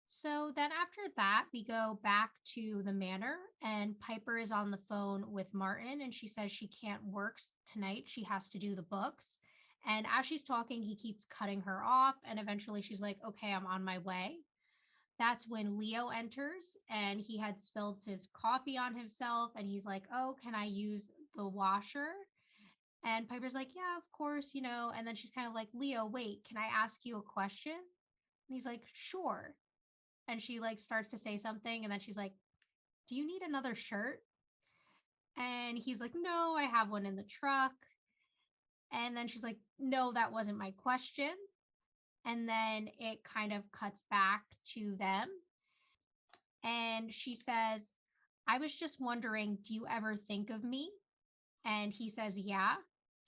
So then after that, we go back to the manor, and Piper is on the phone with Martin, and she says she can't work tonight. She has to do the books. And as she's talking, he keeps cutting her off. And eventually she's like, okay, I'm on my way. That's when Leo enters, and he had spilled his coffee on himself. And he's like, oh, can I use the washer? And Piper's like, yeah, of course, you know. And then she's kind of like, Leo, wait, can I ask you a question? And he's like, sure. And she like starts to say something, and then she's like, do you need another shirt? And he's like, no, I have one in the truck. And then she's like, no, that wasn't my question. And then it kind of cuts back to them, and she says, I was just wondering, do you ever think of me? And he says, yeah.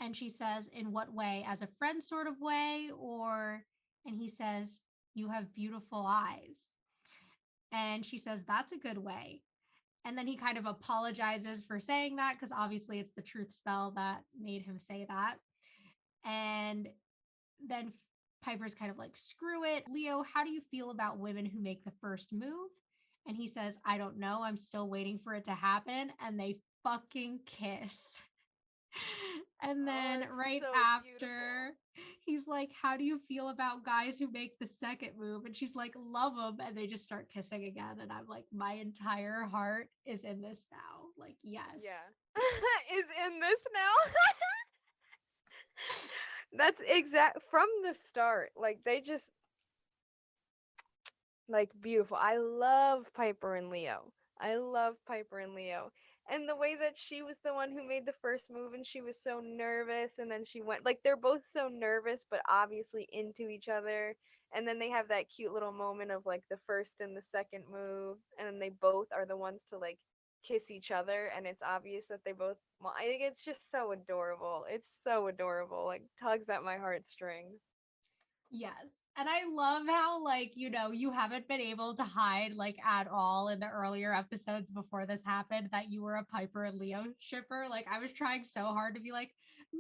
And she says, in what way? As a friend sort of way? Or, and he says, you have beautiful eyes. And she says, that's a good way. And then he kind of apologizes for saying that because obviously it's the truth spell that made him say that. And then Piper's kind of like, screw it. Leo, how do you feel about women who make the first move? And he says, I don't know. I'm still waiting for it to happen. And they fucking kiss. And Oh, then it's right so beautiful. after, he's like, how do you feel about guys who make the second move? And she's like, love them. And they just start kissing again. And I'm like, my entire heart is in this now. Like, yes. Yeah. Is in this now? That's exact from the start. Like they just, like, beautiful. I love Piper and Leo. I love Piper and Leo. And the way that she was the one who made the first move and she was so nervous, and then she went, like, they're both so nervous but obviously into each other. And then they have that cute little moment of like the first and the second move, and then they both are the ones to like kiss each other, and it's obvious that they both, well, I think it's just so adorable. It's so adorable. Like tugs at my heartstrings. Yes. And I love how, like, you know, you haven't been able to hide, like, at all in the earlier episodes before this happened that you were a Piper and Leo shipper. Like, I was trying so hard to be like,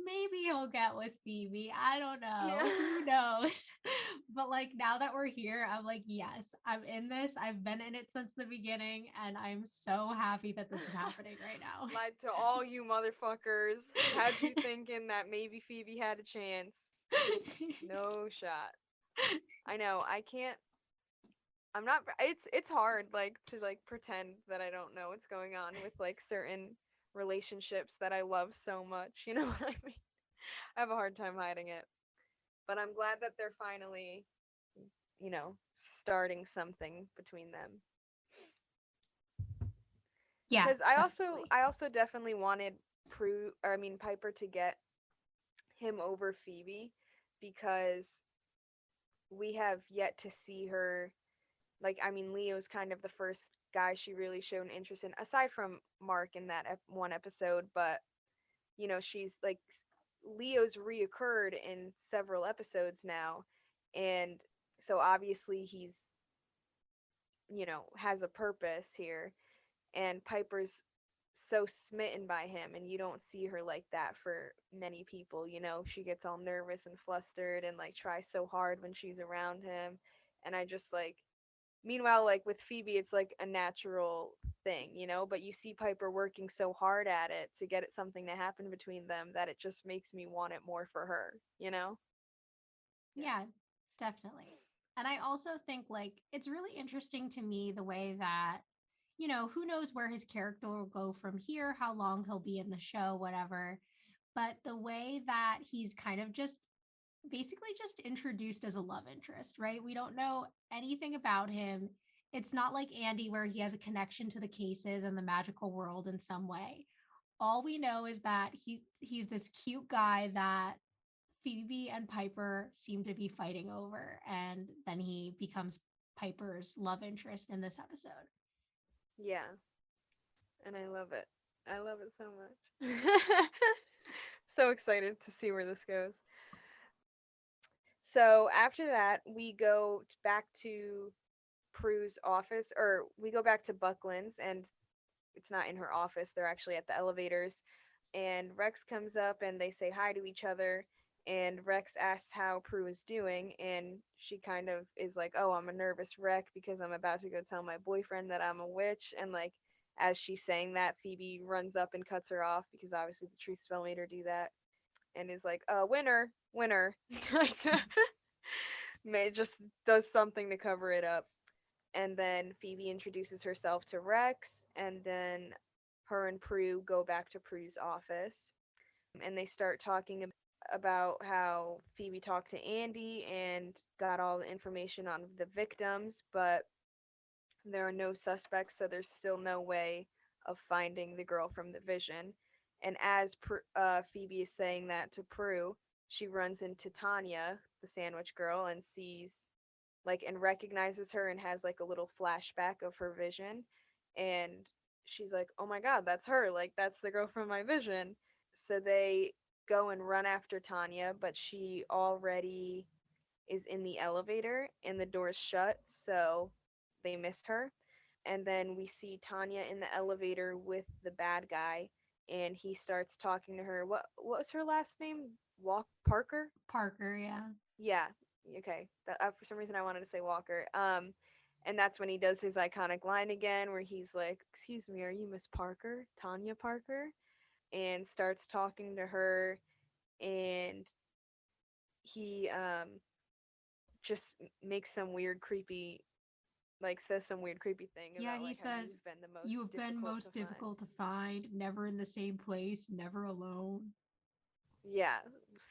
maybe he'll get with Phoebe. I don't Yeah. know. Who knows? But, like, now that we're here, I'm like, yes, I'm in this. I've been in it since the beginning. And I'm so happy that this is happening right now. Lied to all you motherfuckers. Had you thinking that maybe Phoebe had a chance. No shot. I know. I can't. I'm not. It's hard, like, to like pretend that I don't know what's going on with like certain relationships that I love so much. You know what I mean? I have a hard time hiding it. But I'm glad that they're finally, you know, starting something between them. Yeah, Because I also definitely. I also definitely wanted Prue, or I mean Piper, to get him over Phoebe, because we have yet to see her Like, I mean, Leo's kind of the first guy she really showed an interest in, aside from Mark in that one episode. But she's like, Leo's reoccurred in several episodes now, and so obviously he's has a purpose here, and Piper's so smitten by him, and you don't see her like that for many people. She gets all nervous and flustered and like tries so hard when she's around him, and I just like, meanwhile, like with Phoebe, it's like a natural thing, but you see Piper working so hard at it to get it something to happen between them that it just makes me want it more for her. Yeah. Yeah, definitely. And I also think like it's really interesting to me the way that, who knows where his character will go from here, how long he'll be in the show, whatever. But the way that he's kind of just basically just introduced as a love interest, right? We don't know anything about him. It's not like Andy where he has a connection to the cases and the magical world in some way. All we know is that he's this cute guy that Phoebe and Piper seem to be fighting over, and then he becomes Piper's love interest in this episode. Yeah, and I love it. I love it so much. So excited to see where this goes. So after that, we go back to Prue's office, or we go back to Buckland's, and it's not in her office. They're actually at the elevators. And Rex comes up and they say hi to each other. And Rex asks how Prue is doing. And she kind of is like, oh, I'm a nervous wreck because I'm about to go tell my boyfriend that I'm a witch. And like, as she's saying that, Phoebe runs up and cuts her off because obviously the truth spell made her do that. And is like, winner, winner. Like, May just does something to cover it up. And then Phoebe introduces herself to Rex, and then her and Prue go back to Prue's office, and they start talking about how Phoebe talked to Andy and got all the information on the victims, but there are no suspects, so there's still no way of finding the girl from the vision. And as Phoebe is saying that to Prue, she runs into Tanya, the sandwich girl, and sees like and recognizes her and has like a little flashback of her vision, and she's like, oh my god, that's her, like that's the girl from my vision. So they go and run after Tanya, but she already is in the elevator and the door's shut, so they missed her. And then we see Tanya in the elevator with the bad guy, and he starts talking to her. What's her last name? Walk Parker? Parker, yeah. Yeah. Okay. For some reason I wanted to say Walker. And that's when he does his iconic line again, where he's like, "Excuse me, are you Miss Parker, Tanya Parker?" And starts talking to her, and he just makes some weird, creepy, like says some weird, creepy thing Yeah, about he like how says, you've been the you most have been difficult to most find. difficult to find, never in the same place, never alone. Yeah,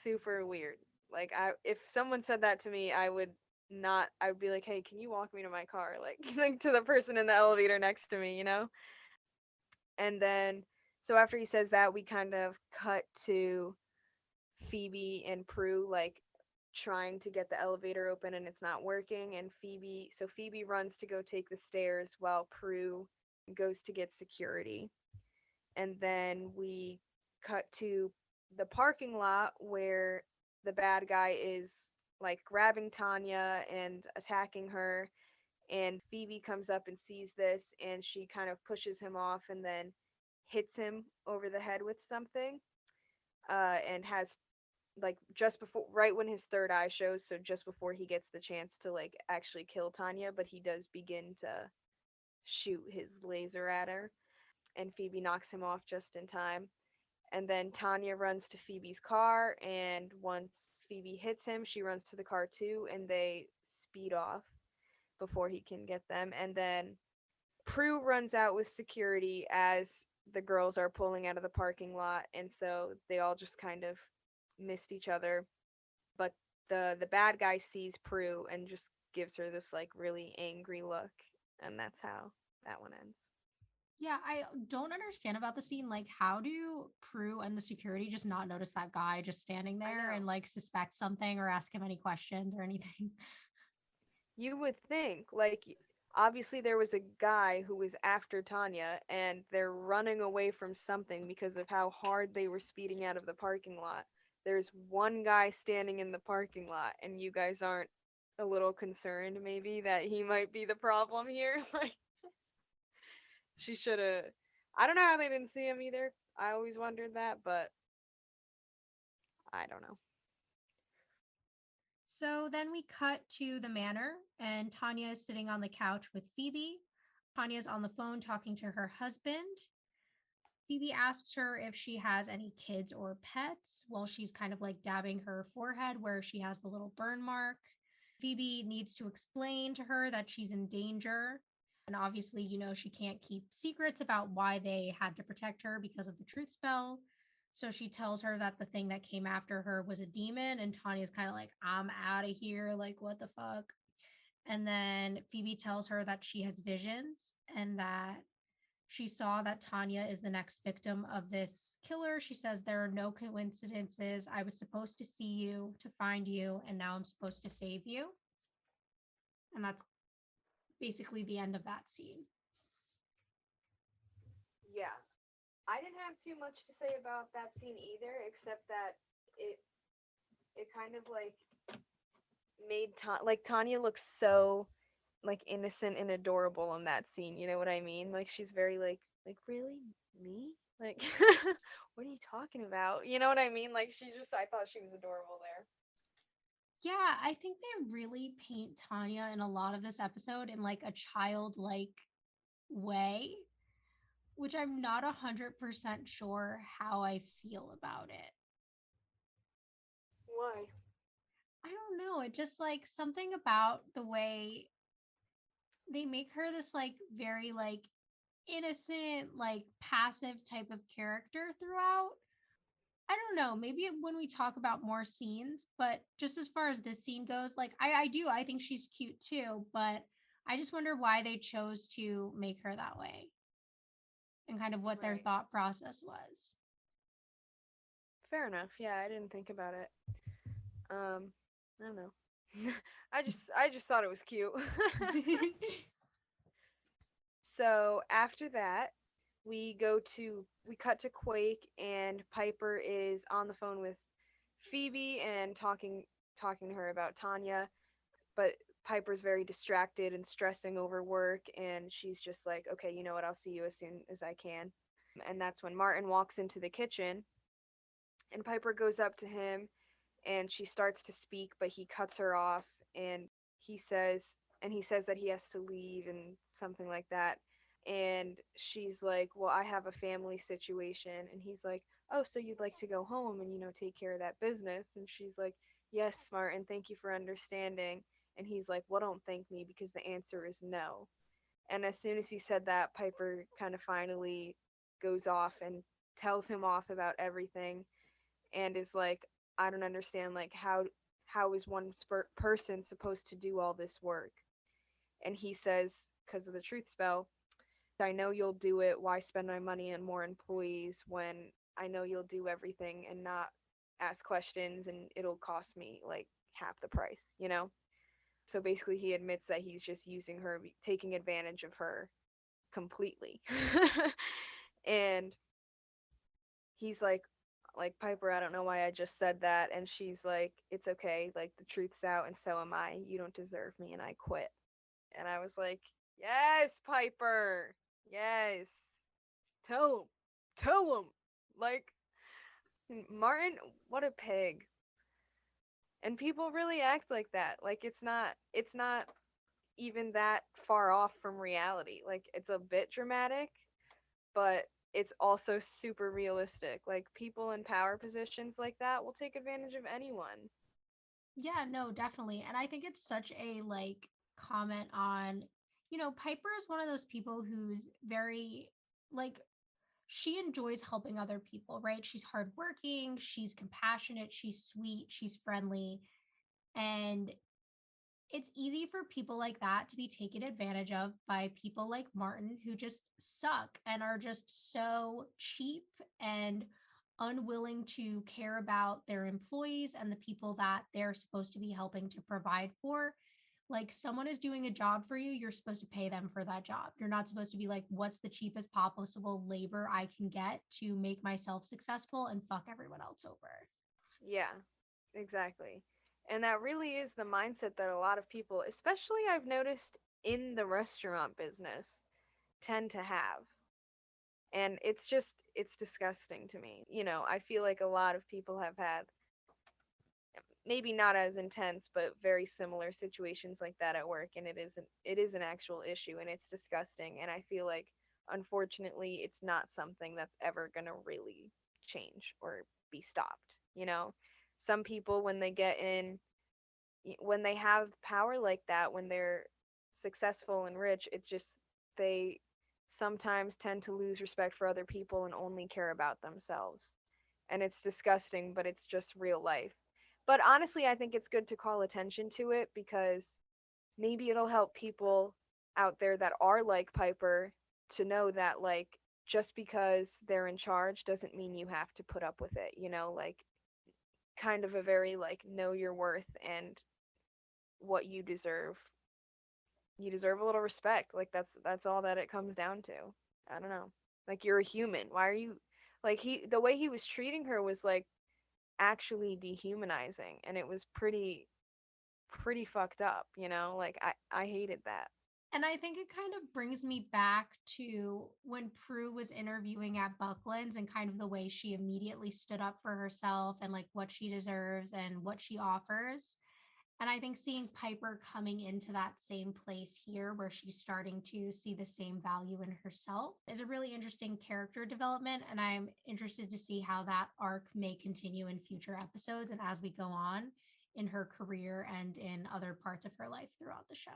super weird. Like if someone said that to me, I would not. I would be like, "Hey, can you walk me to my car?" Like, like to the person in the elevator next to me. And then, so after he says that, we kind of cut to Phoebe and Prue like trying to get the elevator open and it's not working. And Phoebe runs to go take the stairs while Prue goes to get security. And then we cut to the parking lot where the bad guy is like grabbing Tanya and attacking her, and Phoebe comes up and sees this and she kind of pushes him off and then hits him over the head with something, and has like just before, right when his third eye shows, so just before he gets the chance to like actually kill Tanya, but he does begin to shoot his laser at her, and Phoebe knocks him off just in time. And then Tanya runs to Phoebe's car, and once Phoebe hits him, she runs to the car too, and they speed off before he can get them. And then Prue runs out with security as the girls are pulling out of the parking lot, and so they all just kind of missed each other. But the bad guy sees Prue and just gives her this like really angry look, and that's how that one ends. Yeah, I don't understand about the scene. Like, how do Prue and the security just not notice that guy just standing I there and know. like suspect something or ask him any questions or anything? You would think like obviously there was a guy who was after Tanya, and they're running away from something because of how hard they were speeding out of the parking lot. There's one guy standing in the parking lot, and you guys aren't a little concerned maybe that he might be the problem here? Like, she should have. I don't know how they didn't see him either. I always wondered that, but I don't know. So then we cut to the manor, and Tanya is sitting on the couch with Phoebe. Tanya's on the phone talking to her husband. Phoebe asks her if she has any kids or pets while she's kind of like dabbing her forehead where she has the little burn mark. Phoebe needs to explain to her that she's in danger. And obviously, she can't keep secrets about why they had to protect her because of the truth spell. So she tells her that the thing that came after her was a demon. And Tanya's kind of like, I'm out of here. Like, what the fuck? And then Phoebe tells her that she has visions and that she saw that Tanya is the next victim of this killer. She says, there are no coincidences. I was supposed to see you, to find you, and now I'm supposed to save you. And that's basically the end of that scene. Yeah, I didn't have too much to say about that scene either, except that it it kind of like made Tanya look so like innocent and adorable in that scene. You know what I mean? Like she's very like really me? Like what are you talking about? You know what I mean? Like she just I thought she was adorable there. Yeah, I think they really paint Tanya in a lot of this episode in like a childlike way, which I'm not 100% sure how I feel about it. Why? I don't know. It just like something about the way they make her this like very like innocent, like passive type of character throughout. I don't know. Maybe when we talk about more scenes, but just as far as this scene goes, like I think she's cute too, but I just wonder why they chose to make her that way and kind of what their Right. thought process was. Fair enough. Yeah, I didn't think about it. I don't know. I just thought it was cute. So after that, we cut to Quake, and Piper is on the phone with Phoebe and talking to her about Tanya, but Piper's very distracted and stressing over work, and she's just like, "Okay, you know what? I'll see you as soon as I can." And that's when Martin walks into the kitchen, and Piper goes up to him, and she starts to speak, but he cuts her off, and he says he says that he has to leave and something like that. And she's like, "Well, I have a family situation." And he's like, "Oh, so you'd like to go home and, take care of that business?" And she's like, "Yes, smart, and thank you for understanding." And he's like, "Well, don't thank me because the answer is no." And as soon as he said that, Piper kind of finally goes off and tells him off about everything, and is like, "I don't understand, like how is one person supposed to do all this work?" And he says, because of the truth spell, "I know you'll do it. Why spend my money on more employees when I know you'll do everything and not ask questions, and it'll cost me like half the price, you know?" So basically he admits that he's just using her, taking advantage of her completely. And he's like, "Piper, I don't know why I just said that." And she's like, "It's okay, like the truth's out and so am I. You don't deserve me and I quit." And I was like, "Yes, Piper. Yes. Tell him. Tell him." Like, Martin, what a pig. And people really act like that. Like it's not even that far off from reality. Like it's a bit dramatic, but it's also super realistic. Like people in power positions like that will take advantage of anyone. Yeah, no, definitely. And I think it's such a like comment on, Piper is one of those people who's very like she enjoys helping other people, right? She's hardworking, she's compassionate, she's sweet, she's friendly. And it's easy for people like that to be taken advantage of by people like Martin who just suck and are just so cheap and unwilling to care about their employees and the people that they're supposed to be helping to provide for. Like, someone is doing a job for you, you're supposed to pay them for that job. You're not supposed to be like, what's the cheapest possible labor I can get to make myself successful and fuck everyone else over. Yeah, exactly. And that really is the mindset that a lot of people, especially I've noticed in the restaurant business, tend to have. And it's disgusting to me. I feel like a lot of people have had maybe not as intense but very similar situations like that at work, and it is an actual issue, and it's disgusting, and I feel like unfortunately it's not something that's ever going to really change or be stopped. Some people, when they get in, when they have power like that, when they're successful and rich, it just, they sometimes tend to lose respect for other people and only care about themselves. And it's disgusting, but it's just real life. But honestly, I think it's good to call attention to it, because maybe it'll help people out there that are like Piper to know that, like, just because they're in charge doesn't mean you have to put up with it, like, kind of a very, like, know your worth and what you deserve. You deserve a little respect. Like, that's all that it comes down to. I don't know. Like, you're a human. Why are you, like, the way he was treating her was like actually dehumanizing, and it was pretty fucked up. Like, I hated that. And I think it kind of brings me back to when Prue was interviewing at Buckland's and kind of the way she immediately stood up for herself and like what she deserves and what she offers. And I think seeing Piper coming into that same place here where she's starting to see the same value in herself is a really interesting character development. And I'm interested to see how that arc may continue in future episodes and as we go on in her career and in other parts of her life throughout the show.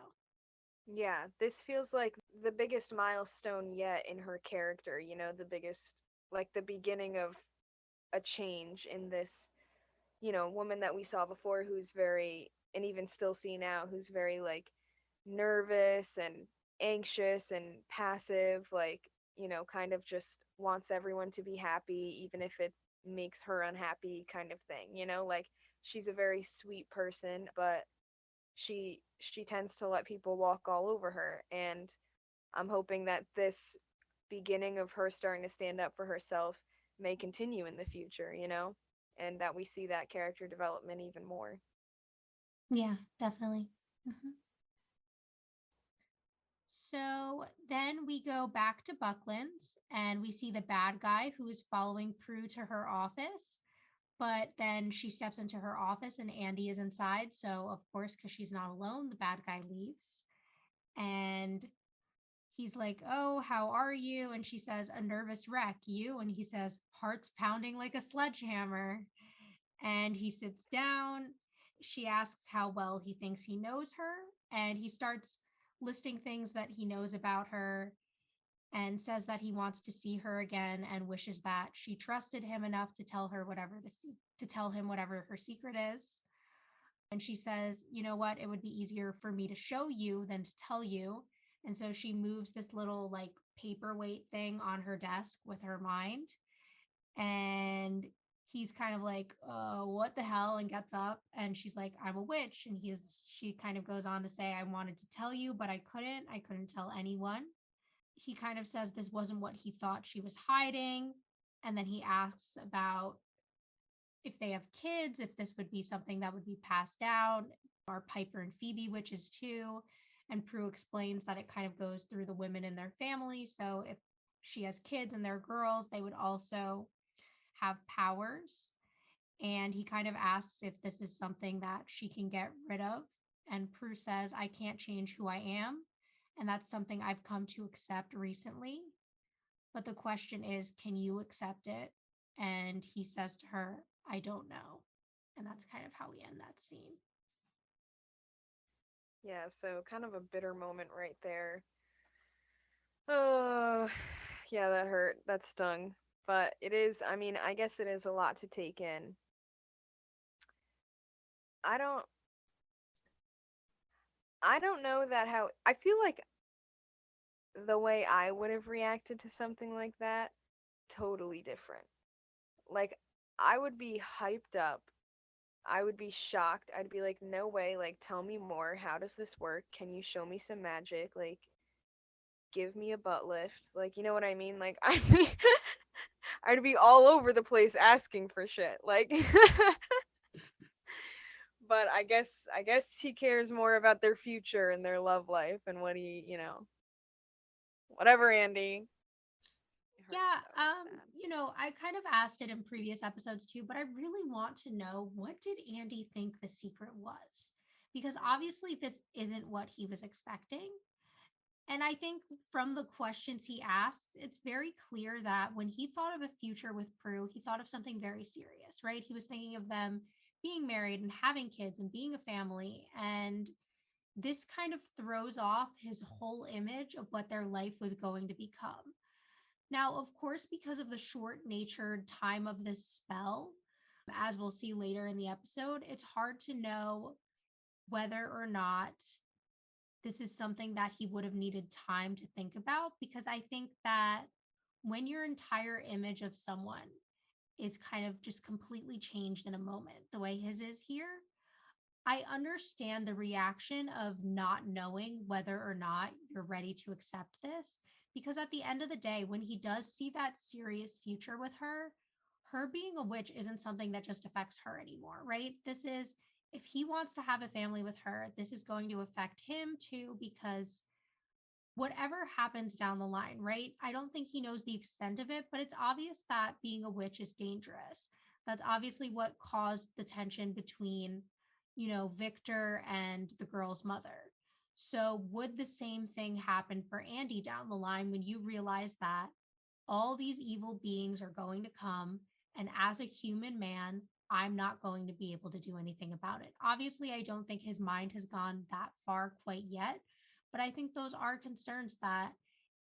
Yeah, this feels like the biggest milestone yet in her character, the biggest, like, the beginning of a change in this woman that we saw before, who's very, and even still see now, who's very, like, nervous and anxious and passive, like, kind of just wants everyone to be happy, even if it makes her unhappy, kind of thing. Like, she's a very sweet person, but she tends to let people walk all over her, and I'm hoping that this beginning of her starting to stand up for herself may continue in the future, and that we see that character development even more. Yeah, definitely. Mhm. So then we go back to Buckland's and we see the bad guy who is following Prue to her office. But then she steps into her office and Andy is inside. So, of course, because she's not alone, the bad guy leaves. And he's like, "Oh, how are you?" And she says, "A nervous wreck. You?" And he says, "Heart's pounding like a sledgehammer." And he sits down. She asks how well he thinks he knows her. And he starts listing things that he knows about her and says that he wants to see her again and wishes that she trusted him enough to tell her to tell him whatever her secret is. And she says, "You know what? It would be easier for me to show you than to tell you." And so she moves this little like paperweight thing on her desk with her mind. And he's kind of like, what the hell? And gets up and she's like, "I'm a witch." And she kind of goes on to say, "I wanted to tell you, but I couldn't. I couldn't tell anyone." He kind of says this wasn't what he thought she was hiding. And then he asks about if they have kids, if this would be something that would be passed down. Are Piper and Phoebe witches too? And Prue explains that it kind of goes through the women in their family. So if she has kids and they're girls, they would also have powers. And he kind of asks if this is something that she can get rid of. And Prue says, "I can't change who I am. And that's something I've come to accept recently. But the question is, can you accept it?" And he says to her, "I don't know." And that's kind of how we end that scene. Yeah, so kind of a bitter moment right there. Oh, yeah, that hurt. That stung. But it is, I mean, I guess it is a lot to take in. I don't I don't know that how I feel like the way I would have reacted to something like that, totally different. Like, I would be hyped up. I would be shocked. I'd be like, no way, like, tell me more. How does this work? Can you show me some magic? Like, give me a butt lift. Like, you know what I mean? Like, I'd be all over the place asking for shit. Like, but I guess he cares more about their future and their love life and what whatever, Andy. It hurts Yeah, though. It's sad. I kind of asked it in previous episodes too, but I really want to know, what did Andy think the secret was? Because Mm. obviously this isn't what he was expecting. And I think from the questions he asked, it's very clear that when he thought of a future with Prue, he thought of something very serious, right? He was thinking of them being married and having kids and being a family. And this kind of throws off his whole image of what their life was going to become. Now, of course, because of the short natured time of this spell, as we'll see later in the episode, it's hard to know whether or not this is something that he would have needed time to think about, because I think that when your entire image of someone is kind of just completely changed in a moment, the way his is here, I understand the reaction of not knowing whether or not you're ready to accept this. Because at the end of the day, when he does see that serious future with her, her being a witch isn't something that just affects her anymore, right? This is, if he wants to have a family with her, this is going to affect him too, because whatever happens down the line, right? I don't think he knows the extent of it, but it's obvious that being a witch is dangerous. That's obviously what caused the tension between, Victor and the girl's mother. So, would the same thing happen for Andy down the line when you realize that all these evil beings are going to come, and as a human man, I'm not going to be able to do anything about it? Obviously, I don't think his mind has gone that far quite yet, but I think those are concerns that,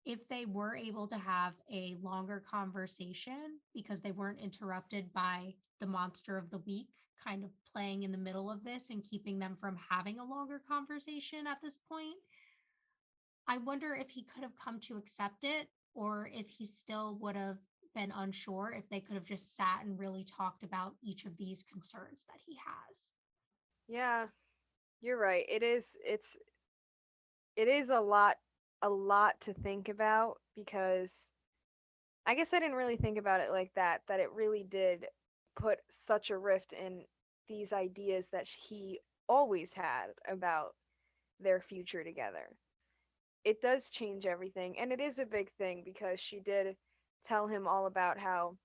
if they were able to have a longer conversation because they weren't interrupted by the monster of the week kind of playing in the middle of this and keeping them from having a longer conversation at this point, I wonder if he could have come to accept it, or if he still would have been unsure, if they could have just sat and really talked about each of these concerns that he has. Yeah, you're right. It is a lot to think about because I guess I didn't really think about it like that it really did put such a rift in these ideas that he always had about their future together. It does change everything, and it is a big thing because she did tell him all about how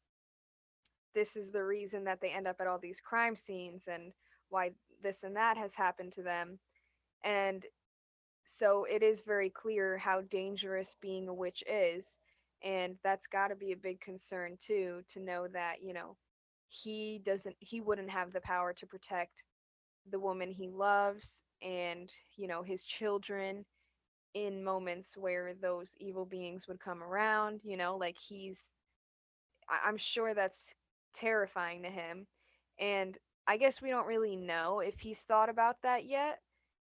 this is the reason that they end up at all these crime scenes and why this and that has happened to them. And so it is very clear how dangerous being a witch is. And that's got to be a big concern too, to know that, he wouldn't have the power to protect the woman he loves and, his children in moments where those evil beings would come around, like I'm sure that's terrifying to him. And I guess we don't really know if he's thought about that yet,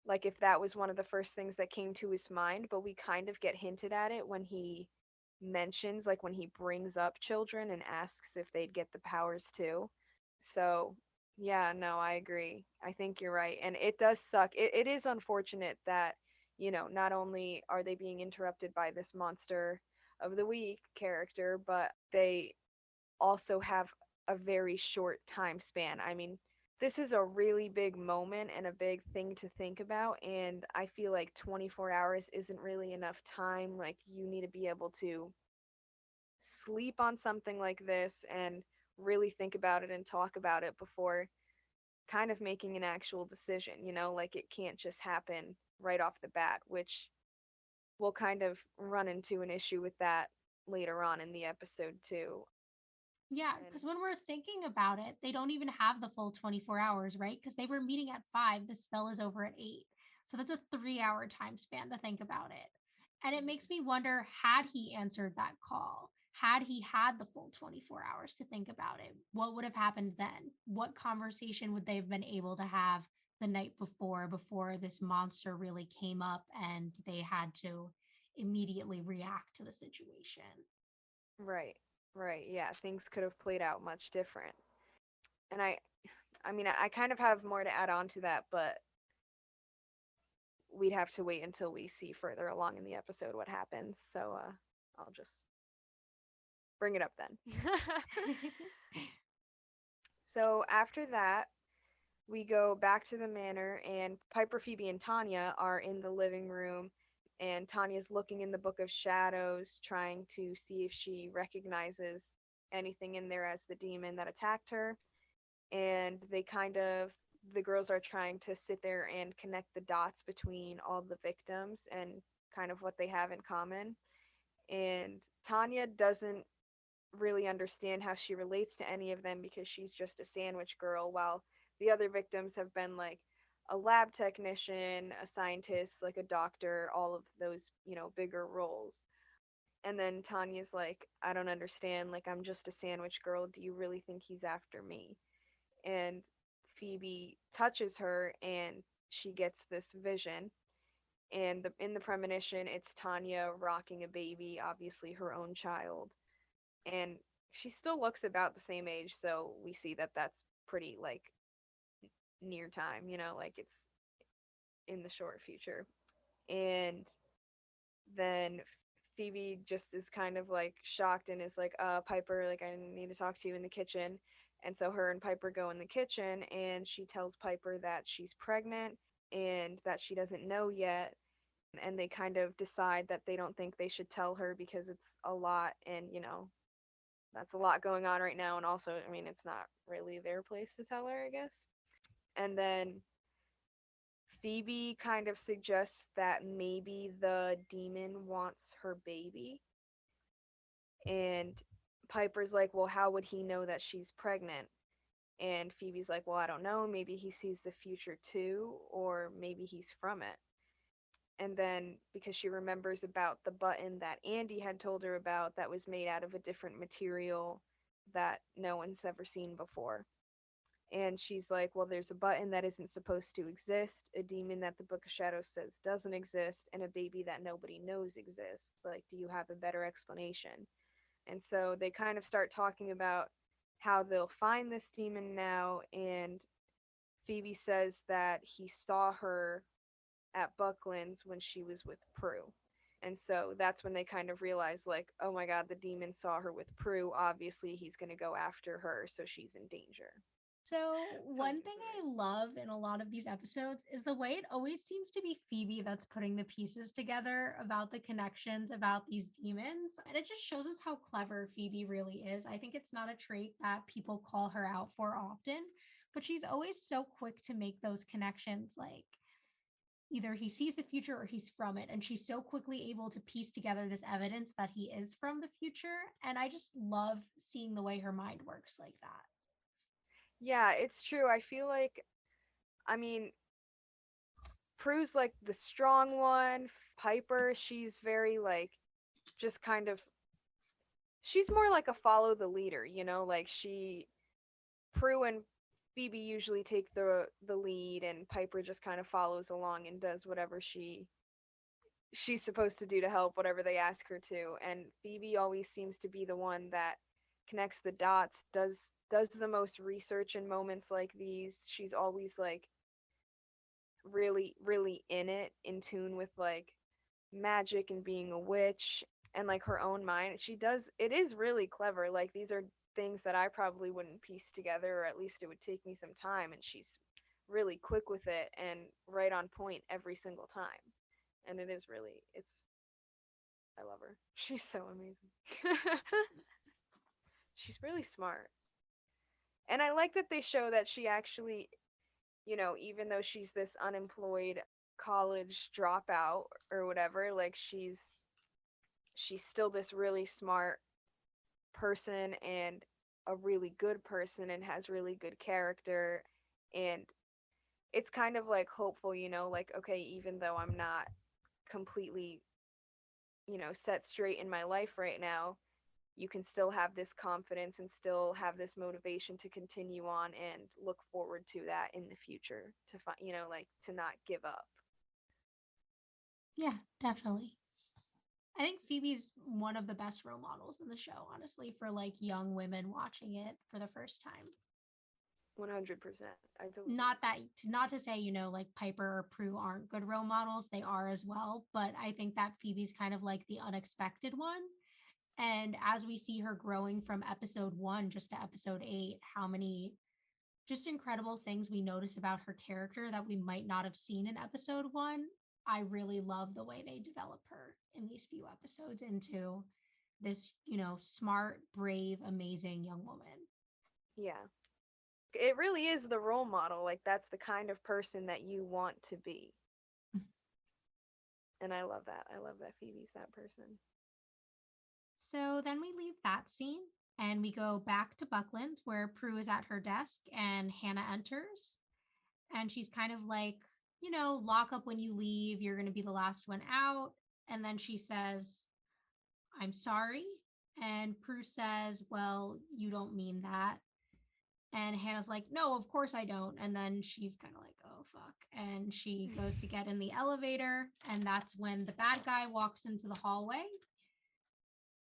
like if that was one of the first things that came to his mind, but we kind of get hinted at it when he mentions, like when he brings up children and asks if they'd get the powers too. So, yeah, no, I agree. I think you're right. And it does suck. It is unfortunate that, not only are they being interrupted by this monster of the week character, but they also have a very short time span. I mean, this is a really big moment and a big thing to think about, and I feel like 24 hours isn't really enough time. Like, you need to be able to sleep on something like this and really think about it and talk about it before kind of making an actual decision, like it can't just happen right off the bat, which we'll kind of run into an issue with that later on in the episode too. Yeah, And because when we're thinking about it, they don't even have the full 24 hours, right? Because they were meeting at 5, the spell is over at 8. So that's a 3-hour time span to think about it. And it makes mhm. me wonder, had he answered that call, had he had the full 24 hours to think about it, what would have happened then? What conversation would they have been able to have the night before this monster really came up and they had to immediately react to the situation? Right. Right. Yeah, things could have played out much different. And I I mean, I kind of have more to add on to that, but we'd have to wait until we see further along in the episode what happens. So I'll just bring it up then. So after that, we go back to the manor, and Piper, Phoebe, and Tanya are in the living room. And Tanya's looking in the Book of Shadows, trying to see if she recognizes anything in there as the demon that attacked her. And the girls are trying to sit there and connect the dots between all the victims and kind of what they have in common. And Tanya doesn't really understand how she relates to any of them because she's just a sandwich girl, while the other victims have been like a lab technician, a scientist, like a doctor, all of those, bigger roles. And then Tanya's like, I don't understand. Like, I'm just a sandwich girl. Do you really think he's after me? And Phoebe touches her and she gets this vision. And in the premonition, it's Tanya rocking a baby, obviously her own child. And she still looks about the same age, so we see that that's pretty like near time, like it's in the short future. And then Phoebe just is kind of like shocked and is like, Piper, like I need to talk to you in the kitchen. And so her and Piper go in the kitchen and she tells Piper that she's pregnant and that she doesn't know yet. And they kind of decide that they don't think they should tell her because it's a lot, and that's a lot going on right now. And also, I mean, it's not really their place to tell her, I guess. And then Phoebe kind of suggests that maybe the demon wants her baby. And Piper's like, well, how would he know that she's pregnant? And Phoebe's like, well, I don't know. Maybe he sees the future too, or maybe he's from it. And then because she remembers about the button that Andy had told her about that was made out of a different material that no one's ever seen before. And she's like, well, there's a button that isn't supposed to exist, a demon that the Book of Shadows says doesn't exist, and a baby that nobody knows exists. Like, do you have a better explanation? And so they kind of start talking about how they'll find this demon now, and Phoebe says that he saw her at Buckland's when she was with Prue. And so that's when they kind of realize, like, oh my god, the demon saw her with Prue. Obviously, he's going to go after her, so she's in danger. So, That's all you one need thing to I love in a lot of these episodes is the way it always seems to be Phoebe that's putting the pieces together about the connections about these demons. And it just shows us how clever Phoebe really is. I think it's not a trait that people call her out for often, but she's always so quick to make those connections. Like, either he sees the future or he's from it. And she's so quickly able to piece together this evidence that he is from the future. And I just love seeing the way her mind works like that. Yeah, it's true. I feel like, I mean, Prue's like the strong one. Piper, she's very like, just kind of, she's more like a follow the leader, like Prue and Phoebe usually take the lead, and Piper just kind of follows along and does whatever she's supposed to do to help whatever they ask her to. And Phoebe always seems to be the one that connects the dots, does the most research in moments like these. She's always like really really in it, in tune with like magic and being a witch and like her own mind. It is really clever. Like, these are things that I probably wouldn't piece together, or at least it would take me some time, and she's really quick with it and right on point every single time. And it's I love her. She's so amazing. She's really smart. And I like that they show that she actually, even though she's this unemployed college dropout or whatever, like she's still this really smart person and a really good person and has really good character. And it's kind of like hopeful, like, okay, even though I'm not completely, set straight in my life right now, you can still have this confidence and still have this motivation to continue on and look forward to that in the future, to find, like, to not give up. Yeah, definitely. I think Phoebe's one of the best role models in the show, honestly, for like young women watching it for the first time. 100%. I totally Not agree. that, not to say, like Piper or Prue aren't good role models, they are as well, but I think that Phoebe's kind of like the unexpected one. And as we see her growing from episode 1 just to episode 8, how many just incredible things we notice about her character that we might not have seen in episode 1. I really love the way they develop her in these few episodes into this, smart, brave, amazing young woman. Yeah. It really is the role model. Like, that's the kind of person that you want to be. And I love that. I love that Phoebe's that person. So then we leave that scene and we go back to Buckland where Prue is at her desk and Hannah enters. And she's kind of like, lock up when you leave. You're going to be the last one out. And then she says, I'm sorry. And Prue says, well, you don't mean that. And Hannah's like, no, of course I don't. And then she's kind of like, oh, fuck. And she goes to get in the elevator. And that's when the bad guy walks into the hallway.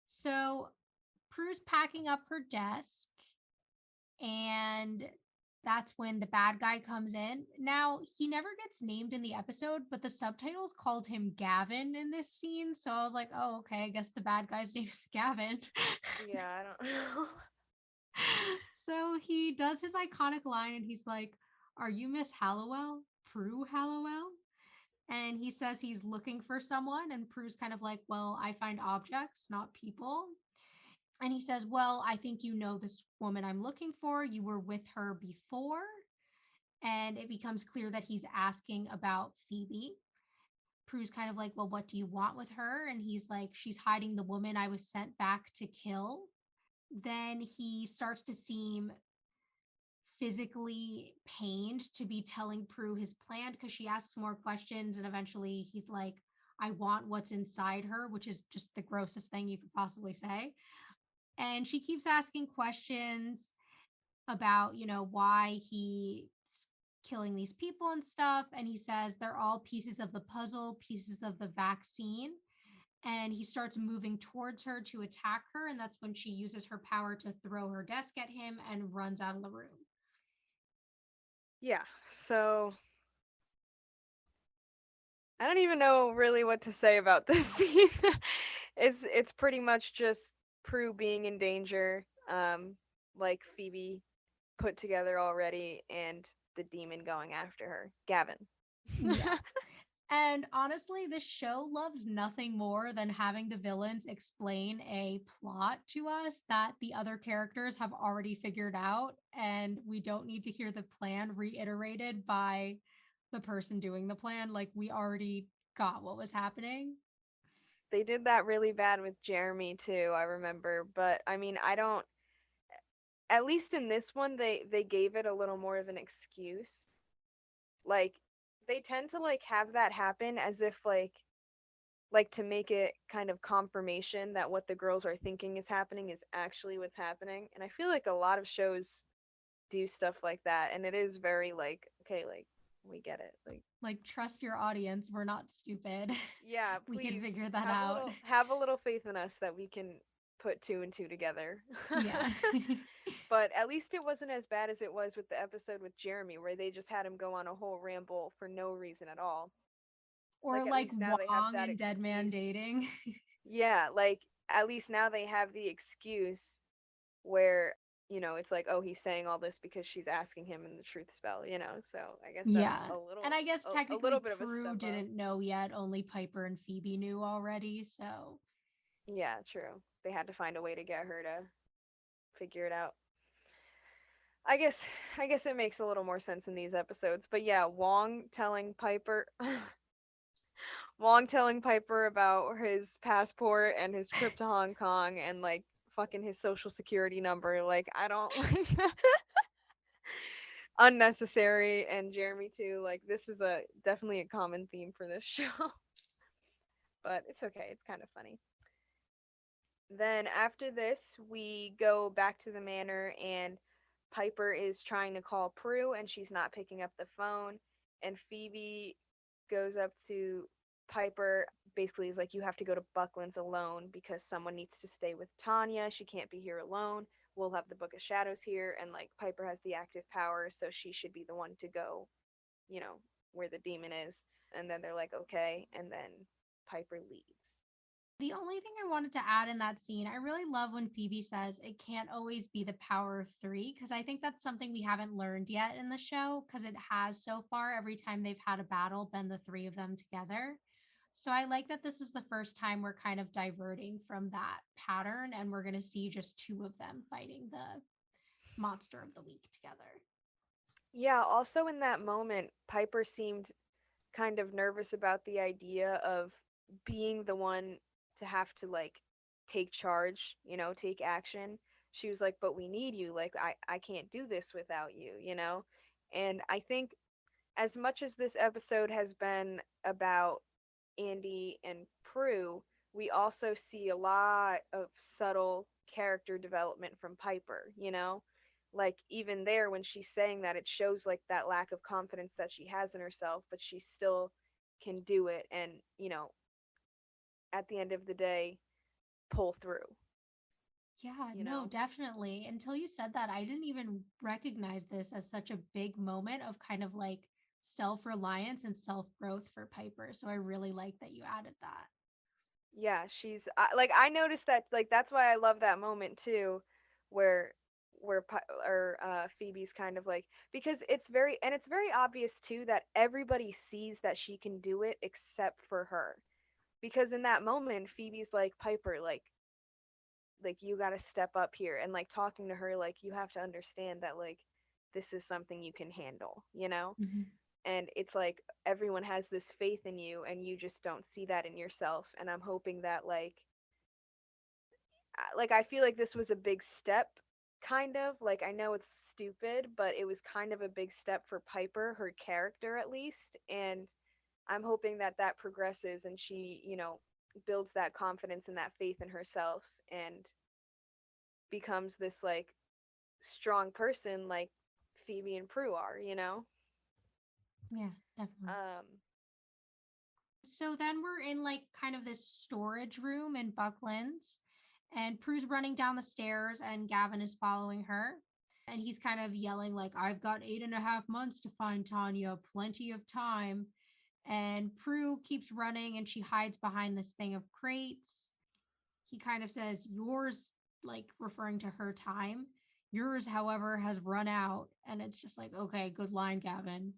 So Prue's packing up her desk. And that's when the bad guy comes in. Now, he never gets named in the episode, but the subtitles called him Gavin in this scene. So I was like, oh, okay, I guess the bad guy's name is Gavin. Yeah, I don't know. So he does his iconic line and he's like, are you Miss Hallowell? Prue Hallowell? And he says he's looking for someone. And Prue's kind of like, well, I find objects, not people. And he says, well, I think you know this woman I'm looking for. You were with her before. And it becomes clear that he's asking about Phoebe. Prue's kind of like, well, what do you want with her? And he's like, she's hiding the woman I was sent back to kill. Then he starts to seem physically pained to be telling Prue his plan because she asks more questions. And eventually he's like, I want what's inside her, which is just the grossest thing you could possibly say. And she keeps asking questions about, why he's killing these people and stuff. And he says they're all pieces of the puzzle, pieces of the vaccine. And he starts moving towards her to attack her. And that's when she uses her power to throw her desk at him and runs out of the room. Yeah, so I don't even know really what to say about this scene. It's pretty much just Prue being in danger, like Phoebe put together already, and the demon going after her. Gavin. Yeah. And honestly, this show loves nothing more than having the villains explain a plot to us that the other characters have already figured out. And we don't need to hear the plan reiterated by the person doing the plan. Like, we already got what was happening. They did that really bad with Jeremy too, I remember, but I mean, I don't, at least in this one they gave it a little more of an excuse. Like, they tend to like have that happen as if like to make it kind of confirmation that what the girls are thinking is happening is actually what's happening. And I feel like a lot of shows do stuff like that, and it is very like, okay, like, we get it. Like, trust your audience. We're not stupid. Yeah, We can please figure that out. have a little faith in us that we can put two and two together. Yeah. But at least it wasn't as bad as it was with the episode with Jeremy, where they just had him go on a whole ramble for no reason at all. Or Like, at like least now they have Wong that and Dead Man excuse. Dating. Yeah, like, at least now they have the excuse where, it's like, oh, he's saying all this because she's asking him in the truth spell. So I guess that's Yeah. And I guess a technically little bit of a Prue step up. didn't know yet, only Piper and Phoebe knew already, so Yeah, true. They had to find a way to get her to figure it out. I guess I guess it makes a little more sense in these episodes. But yeah, Wong telling Piper about his passport and his trip to Hong Kong and like fucking his social security number. Like, I don't like unnecessary. And Jeremy too. Like, this is a definitely a common theme for this show. But it's okay. It's kind of funny. Then after this, we go back to the manor, and Piper is trying to call Prue and she's not picking up the phone. And Phoebe goes up to Piper, basically is like, you have to go to Buckland's alone because someone needs to stay with Tanya. She can't be here alone. we'll have the Book of Shadows here, and like Piper has the active power, so she should be the one to go, you know, where the demon is. And then they're like, okay, and then Piper leaves. The only thing I wanted to add in that scene, I really love when Phoebe says it can't always be the power of three, because I think that's something we haven't learned yet in the show, because it has so far, every time they've had a battle, been the three of them together. So I like that this is the first time we're kind of diverting from that pattern and we're going to see just two of them fighting the monster of the week together. Yeah, also in that moment, Piper seemed kind of nervous about the idea of being the one to have to like take charge, take action. She was like, "But we need you. Like I can't do this without you." And I think as much as this episode has been about Andy and Prue, we also see a lot of subtle character development from Piper. Like even there when she's saying that, it shows like that lack of confidence that she has in herself, but she still can do it and, at the end of the day, pull through, Yeah, you no, know? definitely. Until you said that, I didn't even recognize this as such a big moment of kind of like self reliance and self growth for Piper. So I really like that you added that. Yeah, like I noticed that, like that's why I love that moment too, where Phoebe's kind of like, because it's very obvious too that everybody sees that she can do it except for her, because in that moment Phoebe's like, Piper, like you got to step up here, and like talking to her like, you have to understand that like this is something you can handle. Mhm. And it's like everyone has this faith in you and you just don't see that in yourself, and I'm hoping that like I feel like this was a big step, kind of. Like I know it's stupid, but it was kind of a big step for Piper, her character at least, and I'm hoping that that progresses and she, builds that confidence and that faith in herself and becomes this like strong person like Phoebe and Prue are. Yeah, definitely. Um So then we're in like kind of this storage room in Bucklands, and Prue's running down the stairs, and Gavin is following her. And he's kind of yelling, like, I've got 8.5 months to find Tanya, plenty of time. And Prue keeps running and she hides behind this thing of crates. He kind of says, yours, like referring to her time. Yours, however, has run out. And it's just like, okay, good line, Gavin.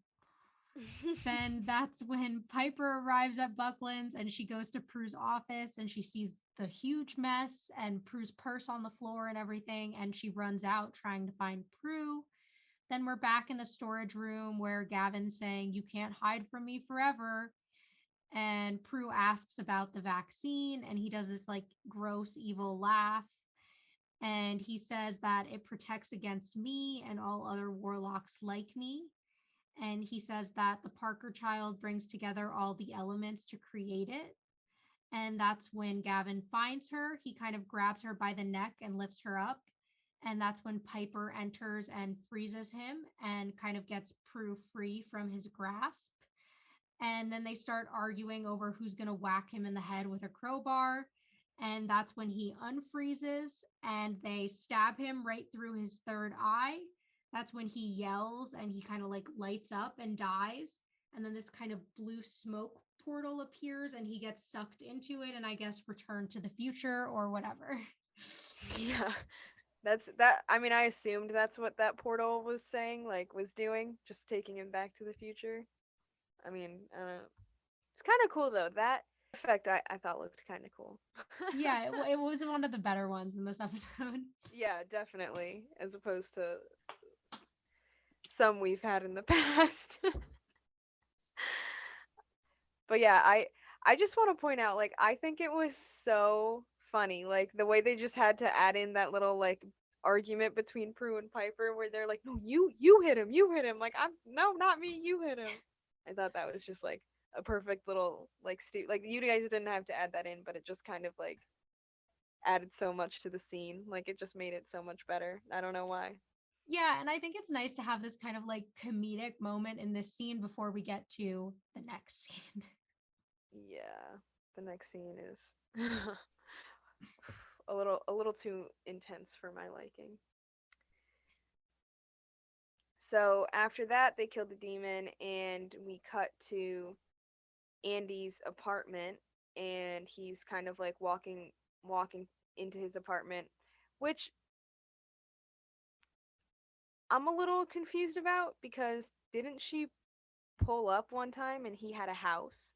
Then that's when Piper arrives at Buckland's and she goes to Prue's office and she sees the huge mess and Prue's purse on the floor and everything. And she runs out trying to find Prue. Then we're back in the storage room where Gavin's saying, you can't hide from me forever. And Prue asks about the vaccine and he does this like gross, evil laugh. And he says that it protects against me and all other warlocks like me. And he says that the Parker child brings together all the elements to create it. And that's when Gavin finds her. He kind of grabs her by the neck and lifts her up. And that's when Piper enters and freezes him and kind of gets Prue free from his grasp. And then they start arguing over who's going to whack him in the head with a crowbar. And that's when he unfreezes and they stab him right through his third eye. That's when he yells and he kind of like lights up and dies. And then this kind of blue smoke portal appears and he gets sucked into it and I guess returned to the future or whatever. yeah. That's that. I mean, I assumed that's what that portal was saying, like was doing, just taking him back to the future. I mean, it's kind of cool though. That effect I thought looked kind of cool. Yeah, it was one of the better ones in this episode. Yeah, definitely, as opposed to some we've had in the past. But yeah, I just want to point out, like, I think it was so funny, like the way they just had to add in that little like argument between Prue and Piper where they're like, no, you hit him, you hit him, like I'm no, not me, you hit him. I thought that was just like a perfect little like like you guys didn't have to add that in, but it just kind of like added so much to the scene, like it just made it so much better. I don't know why. Yeah, and I think it's nice to have this kind of like comedic moment in this scene before we get to the next scene. Yeah, the next scene is a little too intense for my liking. So after that, they killed the demon, and we cut to Andy's apartment, and he's kind of like walking into his apartment, which I'm a little confused about because didn't she pull up one time and he had a house?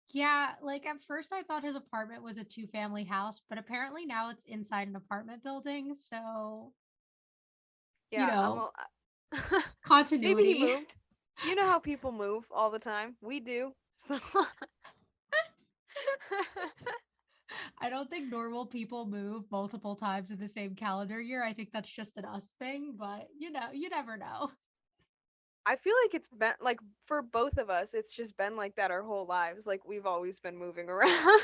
Yeah, like at first I thought his apartment was a two-family house, but apparently now it's inside an apartment building. So, you Yeah, know, maybe he continuity. moved. You know how people move all the time. We do. So I don't think normal people move multiple times in the same calendar year. I think that's just an us thing, but you never know. I feel like it's been like for both of us, it's just been like that our whole lives. Like we've always been moving around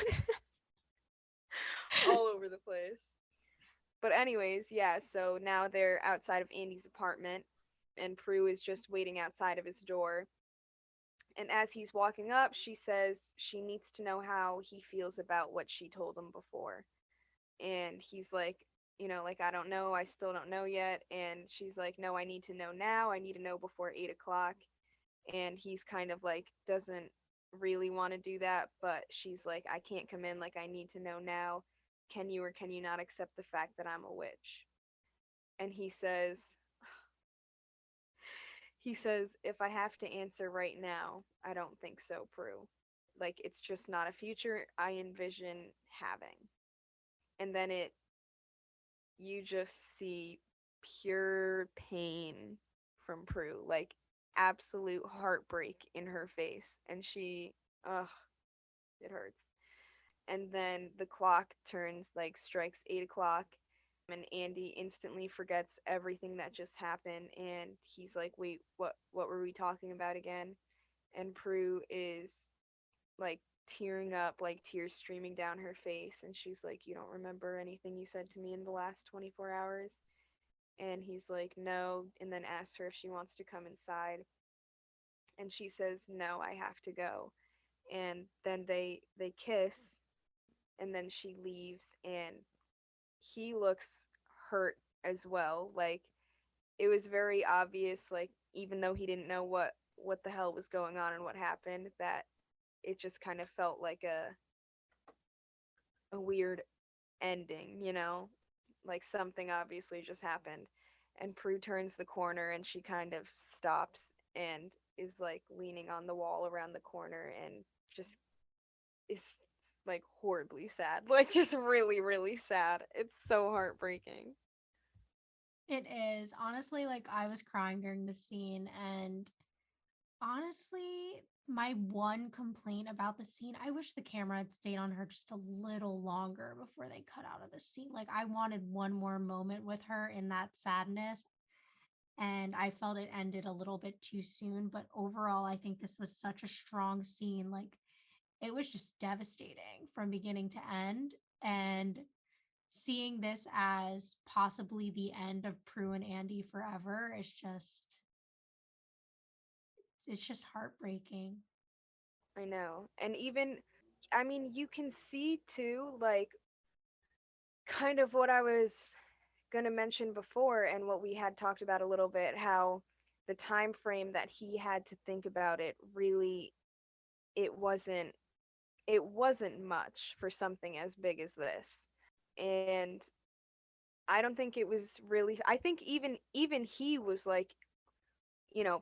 all over the place. But anyways, yeah, so now they're outside of Andy's apartment and Prue is just waiting outside of his door. And as he's walking up, she says she needs to know how he feels about what she told him before. And he's like, like, I don't know, I still don't know yet. And she's like, no, I need to know now. I need to know before 8 o'clock. And he's kind of like, doesn't really want to do that. But she's like, I can't come in. Like, I need to know now. Can you or can you not accept the fact that I'm a witch? And he says, if I have to answer right now, I don't think so, Prue. Like, it's just not a future I envision having. And then you just see pure pain from Prue, like absolute heartbreak in her face. And ugh, it hurts. And then the clock strikes 8 o'clock, and Andy instantly forgets everything that just happened. And he's like, wait, what were we talking about again? And Prue is like tearing up, like tears streaming down her face. And she's like, you don't remember anything you said to me in the last 24 hours? And he's like, no, and then asks her if she wants to come inside. And she says, no, I have to go. And then they kiss, and then she leaves, and he looks hurt as well. Like it was very obvious, like even though he didn't know what the hell was going on and what happened, that it just kind of felt like a weird ending. Like something obviously just happened. And Prue turns the corner and she kind of stops and is like leaning on the wall around the corner and just is like horribly sad. Like just really, really sad. It's so heartbreaking. It is. Honestly, like I was crying during the scene and honestly, my one complaint about the scene, I wish the camera had stayed on her just a little longer before they cut out of the scene. Like I wanted one more moment with her in that sadness, and I felt it ended a little bit too soon, but overall I think this was such a strong scene. Like it was just devastating from beginning to end, and seeing this as possibly the end of Prue and Andy forever is just it's just heartbreaking. I know. And even I mean, you can see too like kind of what I was going to mention before and what we had talked about a little bit, how the time frame that he had to think about it really it wasn't it wasn't much for something as big as this. And I don't think it was really, I think even he was like,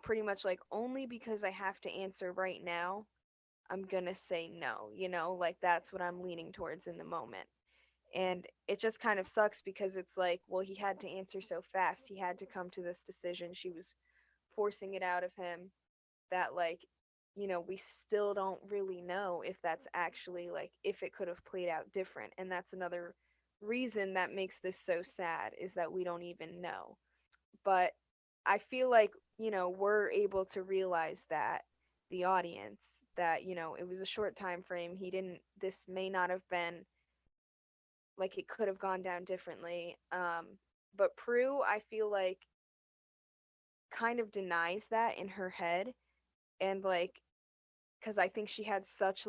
pretty much like, only because I have to answer right now, I'm going to say no, like that's what I'm leaning towards in the moment. And it just kind of sucks because it's like, well, he had to answer so fast. He had to come to this decision. She was forcing it out of him that like, we still don't really know if that's actually like if it could have played out different. And that's another reason that makes this so sad is that we don't even know. But I feel like, we're able to realize that the audience that, it was a short time frame. He didn't this may not have been like it could have gone down differently. But Prue, I feel like kind of denies that in her head and like because I think she had such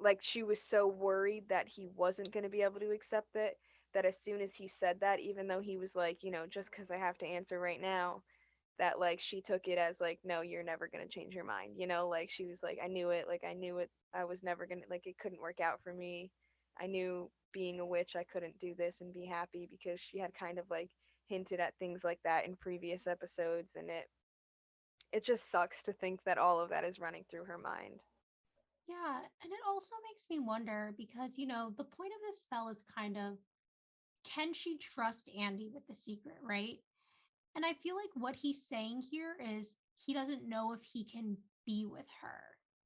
like she was so worried that he wasn't going to be able to accept it, that as soon as he said that, even though he was like, just cuz I have to answer right now, that like she took it as like, no, you're never going to change your mind, like she was like, I knew it, like I knew it, I was never going to, like it couldn't work out for me. I knew being a witch I couldn't do this and be happy, because she had kind of like hinted at things like that in previous episodes, and it just sucks to think that all of that is running through her mind. Yeah, and it also makes me wonder because, the point of this spell is kind of, can she trust Andy with the secret, right? And I feel like what he's saying here is he doesn't know if he can be with her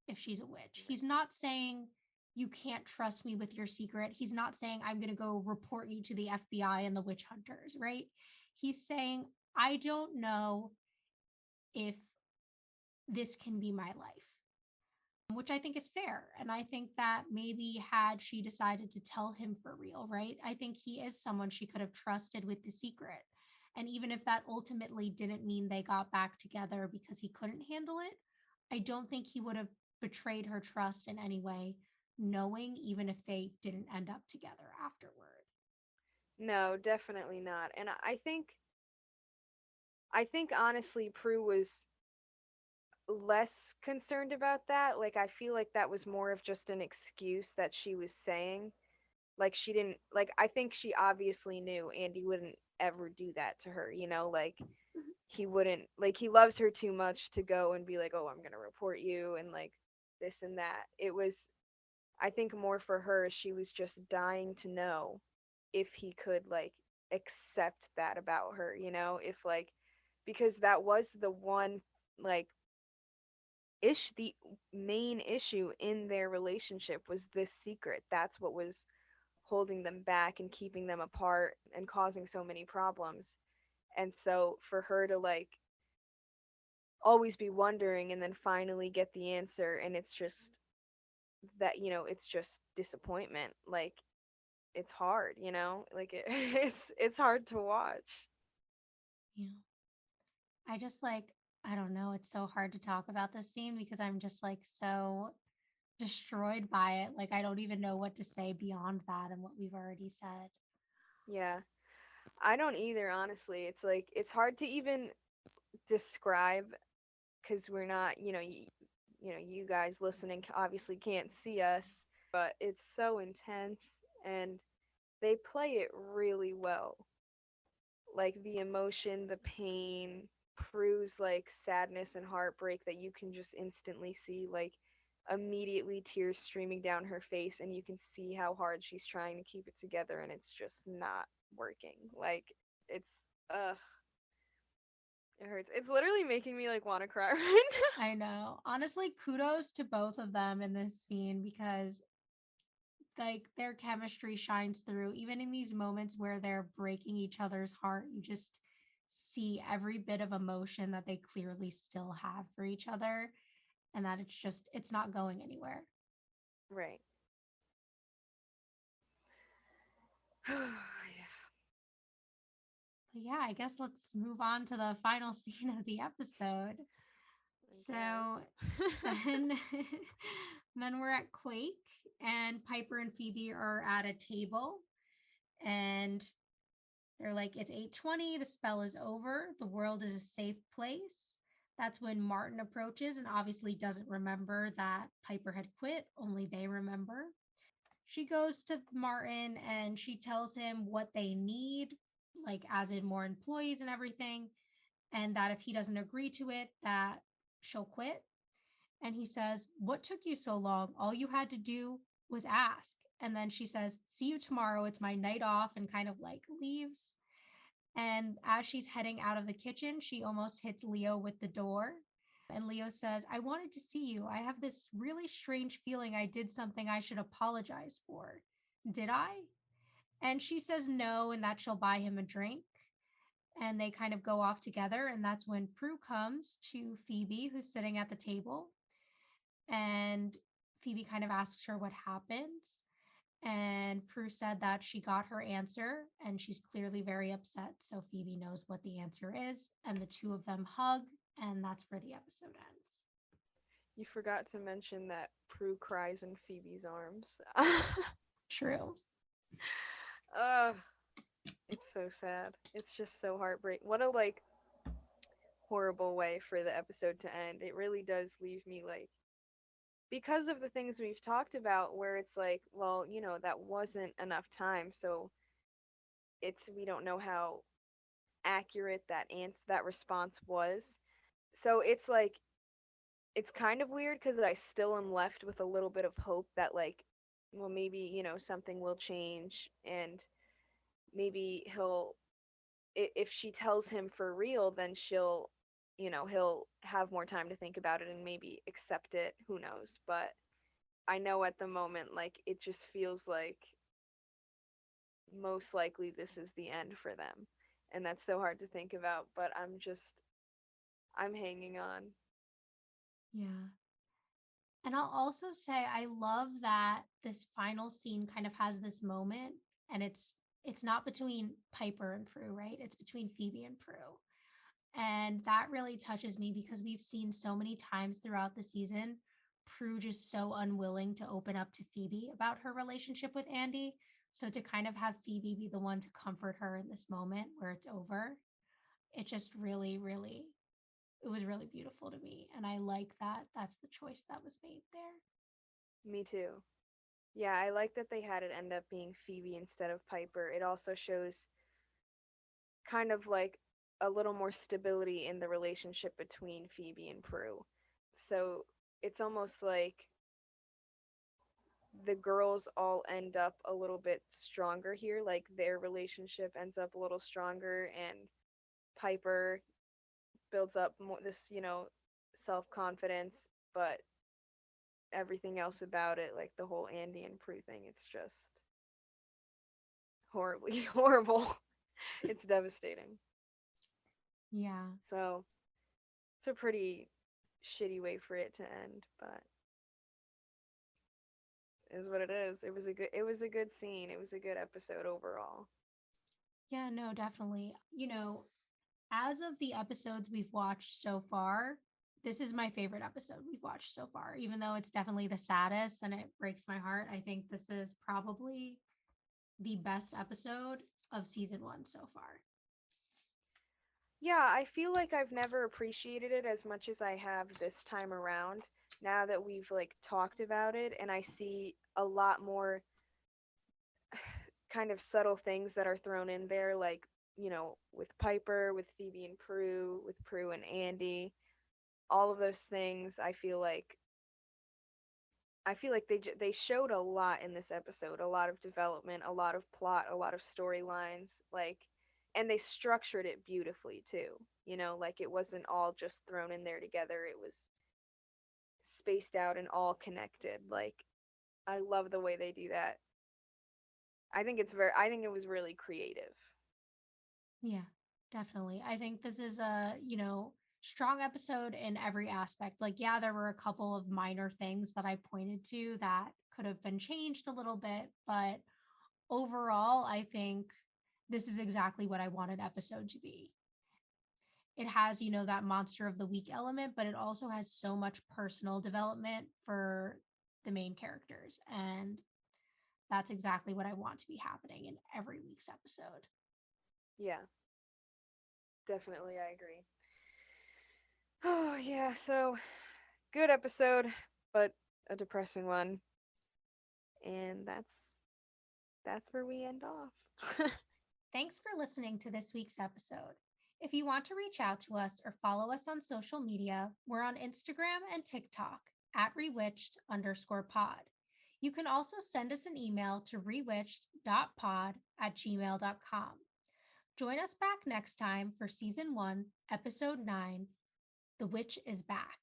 if she's a witch. He's Right. not saying you can't trust me with your secret. He's not saying I'm going to go report you to the FBI and the witch hunters, right? He's saying I don't know if this can be my life, which I think is fair. And I think that maybe had she decided to tell him for real, right? I think he is someone she could have trusted with the secret. And even if that ultimately didn't mean they got back together because he couldn't handle it, I don't think he would have betrayed her trust in any way, knowing even if they didn't end up together afterward. No, definitely not. And I think honestly Prue was less concerned about that. Like I feel like that was more of just an excuse that she was saying. Like she didn't, like I think she obviously knew Andy wouldn't ever do that to her, like he wouldn't, like he loves her too much to go and be like, "Oh, I'm going to report you," and like this and that. It was, I think, more for her, she was just dying to know if he could like accept that about her, if like, because that was the one like the main issue in their relationship was this secret. That's what was holding them back and keeping them apart and causing so many problems. And so for her to like always be wondering and then finally get the answer, and it's just that, it's just disappointment. Like it's hard, like it's hard to watch. Yeah. I just like, I don't know. It's so hard to talk about this scene because I'm just like so destroyed by it. Like, I don't even know what to say beyond that and what we've already said. Yeah. I don't either, honestly. It's like it's hard to even describe, because we're not, you guys listening obviously can't see us, but it's so intense, and they play it really well. Like the emotion, the pain, Prue's like sadness and heartbreak that you can just instantly see, like immediately tears streaming down her face, and you can see how hard she's trying to keep it together, and it's just not working. Like it's it hurts. It's literally making me like want to cry right I know. Honestly, kudos to both of them in this scene because like their chemistry shines through even in these moments where they're breaking each other's heart. You just see every bit of emotion that they clearly still have for each other and that it's not going anywhere. now. Right. Yeah. But yeah, I guess let's move on to the final scene of the episode. I So guess. then then we're at Quake and Piper and Phoebe are at a table and they're like it's 8:20, the spell is over, the world is a safe place. That's when Martin approaches and obviously doesn't remember that Piper had quit, only they remember. She goes to Martin and she tells him what they need, like as in more employees and everything, and that if he doesn't agree to it, that she'll quit. And he says, "What took you so long? All you had to do was ask." And then she says, "See you tomorrow. It's my night off," and kind of like leaves. And as she's heading out of the kitchen, she almost hits Leo with the door. And Leo says, "I wanted to see you. I have this really strange feeling I did something I should apologize for. Did I?" And she says no, and that she'll buy him a drink. And they kind of go off together. And that's when Prue comes to Phoebe, who's sitting at the table. And Phoebe kind of asks her what happened. And Prue said that she got her answer and she's clearly very upset. So Phoebe knows what the answer is. And the two of them hug. And that's where the episode ends. You forgot to mention that Prue cries in Phoebe's arms. True. Ugh, it's so sad. It's just so heartbreaking. What a like horrible way for the episode to end. It really does leave me like, because of the things we've talked about where it's like, well, that wasn't enough time, so it's we don't know how accurate that response was. So it's like it's kind of weird because I still am left with a little bit of hope that like, well, maybe, something will change, and maybe if she tells him for real, then he'll have more time to think about it and maybe accept it. Who knows? But I know at the moment, like, it just feels like most likely this is the end for them. And that's so hard to think about, but I'm hanging on. Yeah. And I'll also say I love that this final scene kind of has this moment, and it's not between Piper and Prue, right? It's between Phoebe and Prue. And that really touches me because we've seen so many times throughout the season Prue just so unwilling to open up to Phoebe about her relationship with Andy. So to kind of have Phoebe be the one to comfort her in this moment where it's over, it just really, really, it was really beautiful to me. And I like that that's the choice that was made there. Me too. Yeah, I like that they had it end up being Phoebe instead of Piper. It also shows kind of like a little more stability in the relationship between Phoebe and Prue. So it's almost like the girls all end up a little bit stronger here. Like their relationship ends up a little stronger, and Piper builds up more this, self confidence, but everything else about it, like the whole Andy and Prue thing, it's just horribly horrible. It's devastating. Yeah. So it's a pretty shitty way for it to end, but is what it is. It was a good scene. It was a good episode overall. Yeah, no, definitely. As of the episodes we've watched so far, this is my favorite episode we've watched so far. Even though it's definitely the saddest and it breaks my heart, I think this is probably the best episode of season 1 so far. Yeah, I feel like I've never appreciated it as much as I have this time around. Now that we've like talked about it, and I see a lot more kind of subtle things that are thrown in there, like, with Piper, with Phoebe and Prue, with Prue and Andy, all of those things. I feel like they showed a lot in this episode, a lot of development, a lot of plot, a lot of storylines, like, and they structured it beautifully too. Like it wasn't all just thrown in there together. It was spaced out and all connected. Like I love the way they do that. I think it was really creative. Yeah, definitely. I think this is a, strong episode in every aspect. Like, yeah, there were a couple of minor things that I pointed to that could have been changed a little bit, but overall, I think this is exactly what I want an episode to be. It has, that monster of the week element, but it also has so much personal development for the main characters. And that's exactly what I want to be happening in every week's episode. Yeah, definitely I agree. Oh, yeah, so good episode, but a depressing one. And that's where we end off. Thanks for listening to this week's episode. If you want to reach out to us or follow us on social media, we're on Instagram and TikTok at rewitched_pod. You can also send us an email to rewitched.pod@gmail.com. Join us back next time for season 1, episode 9, The Witch is Back.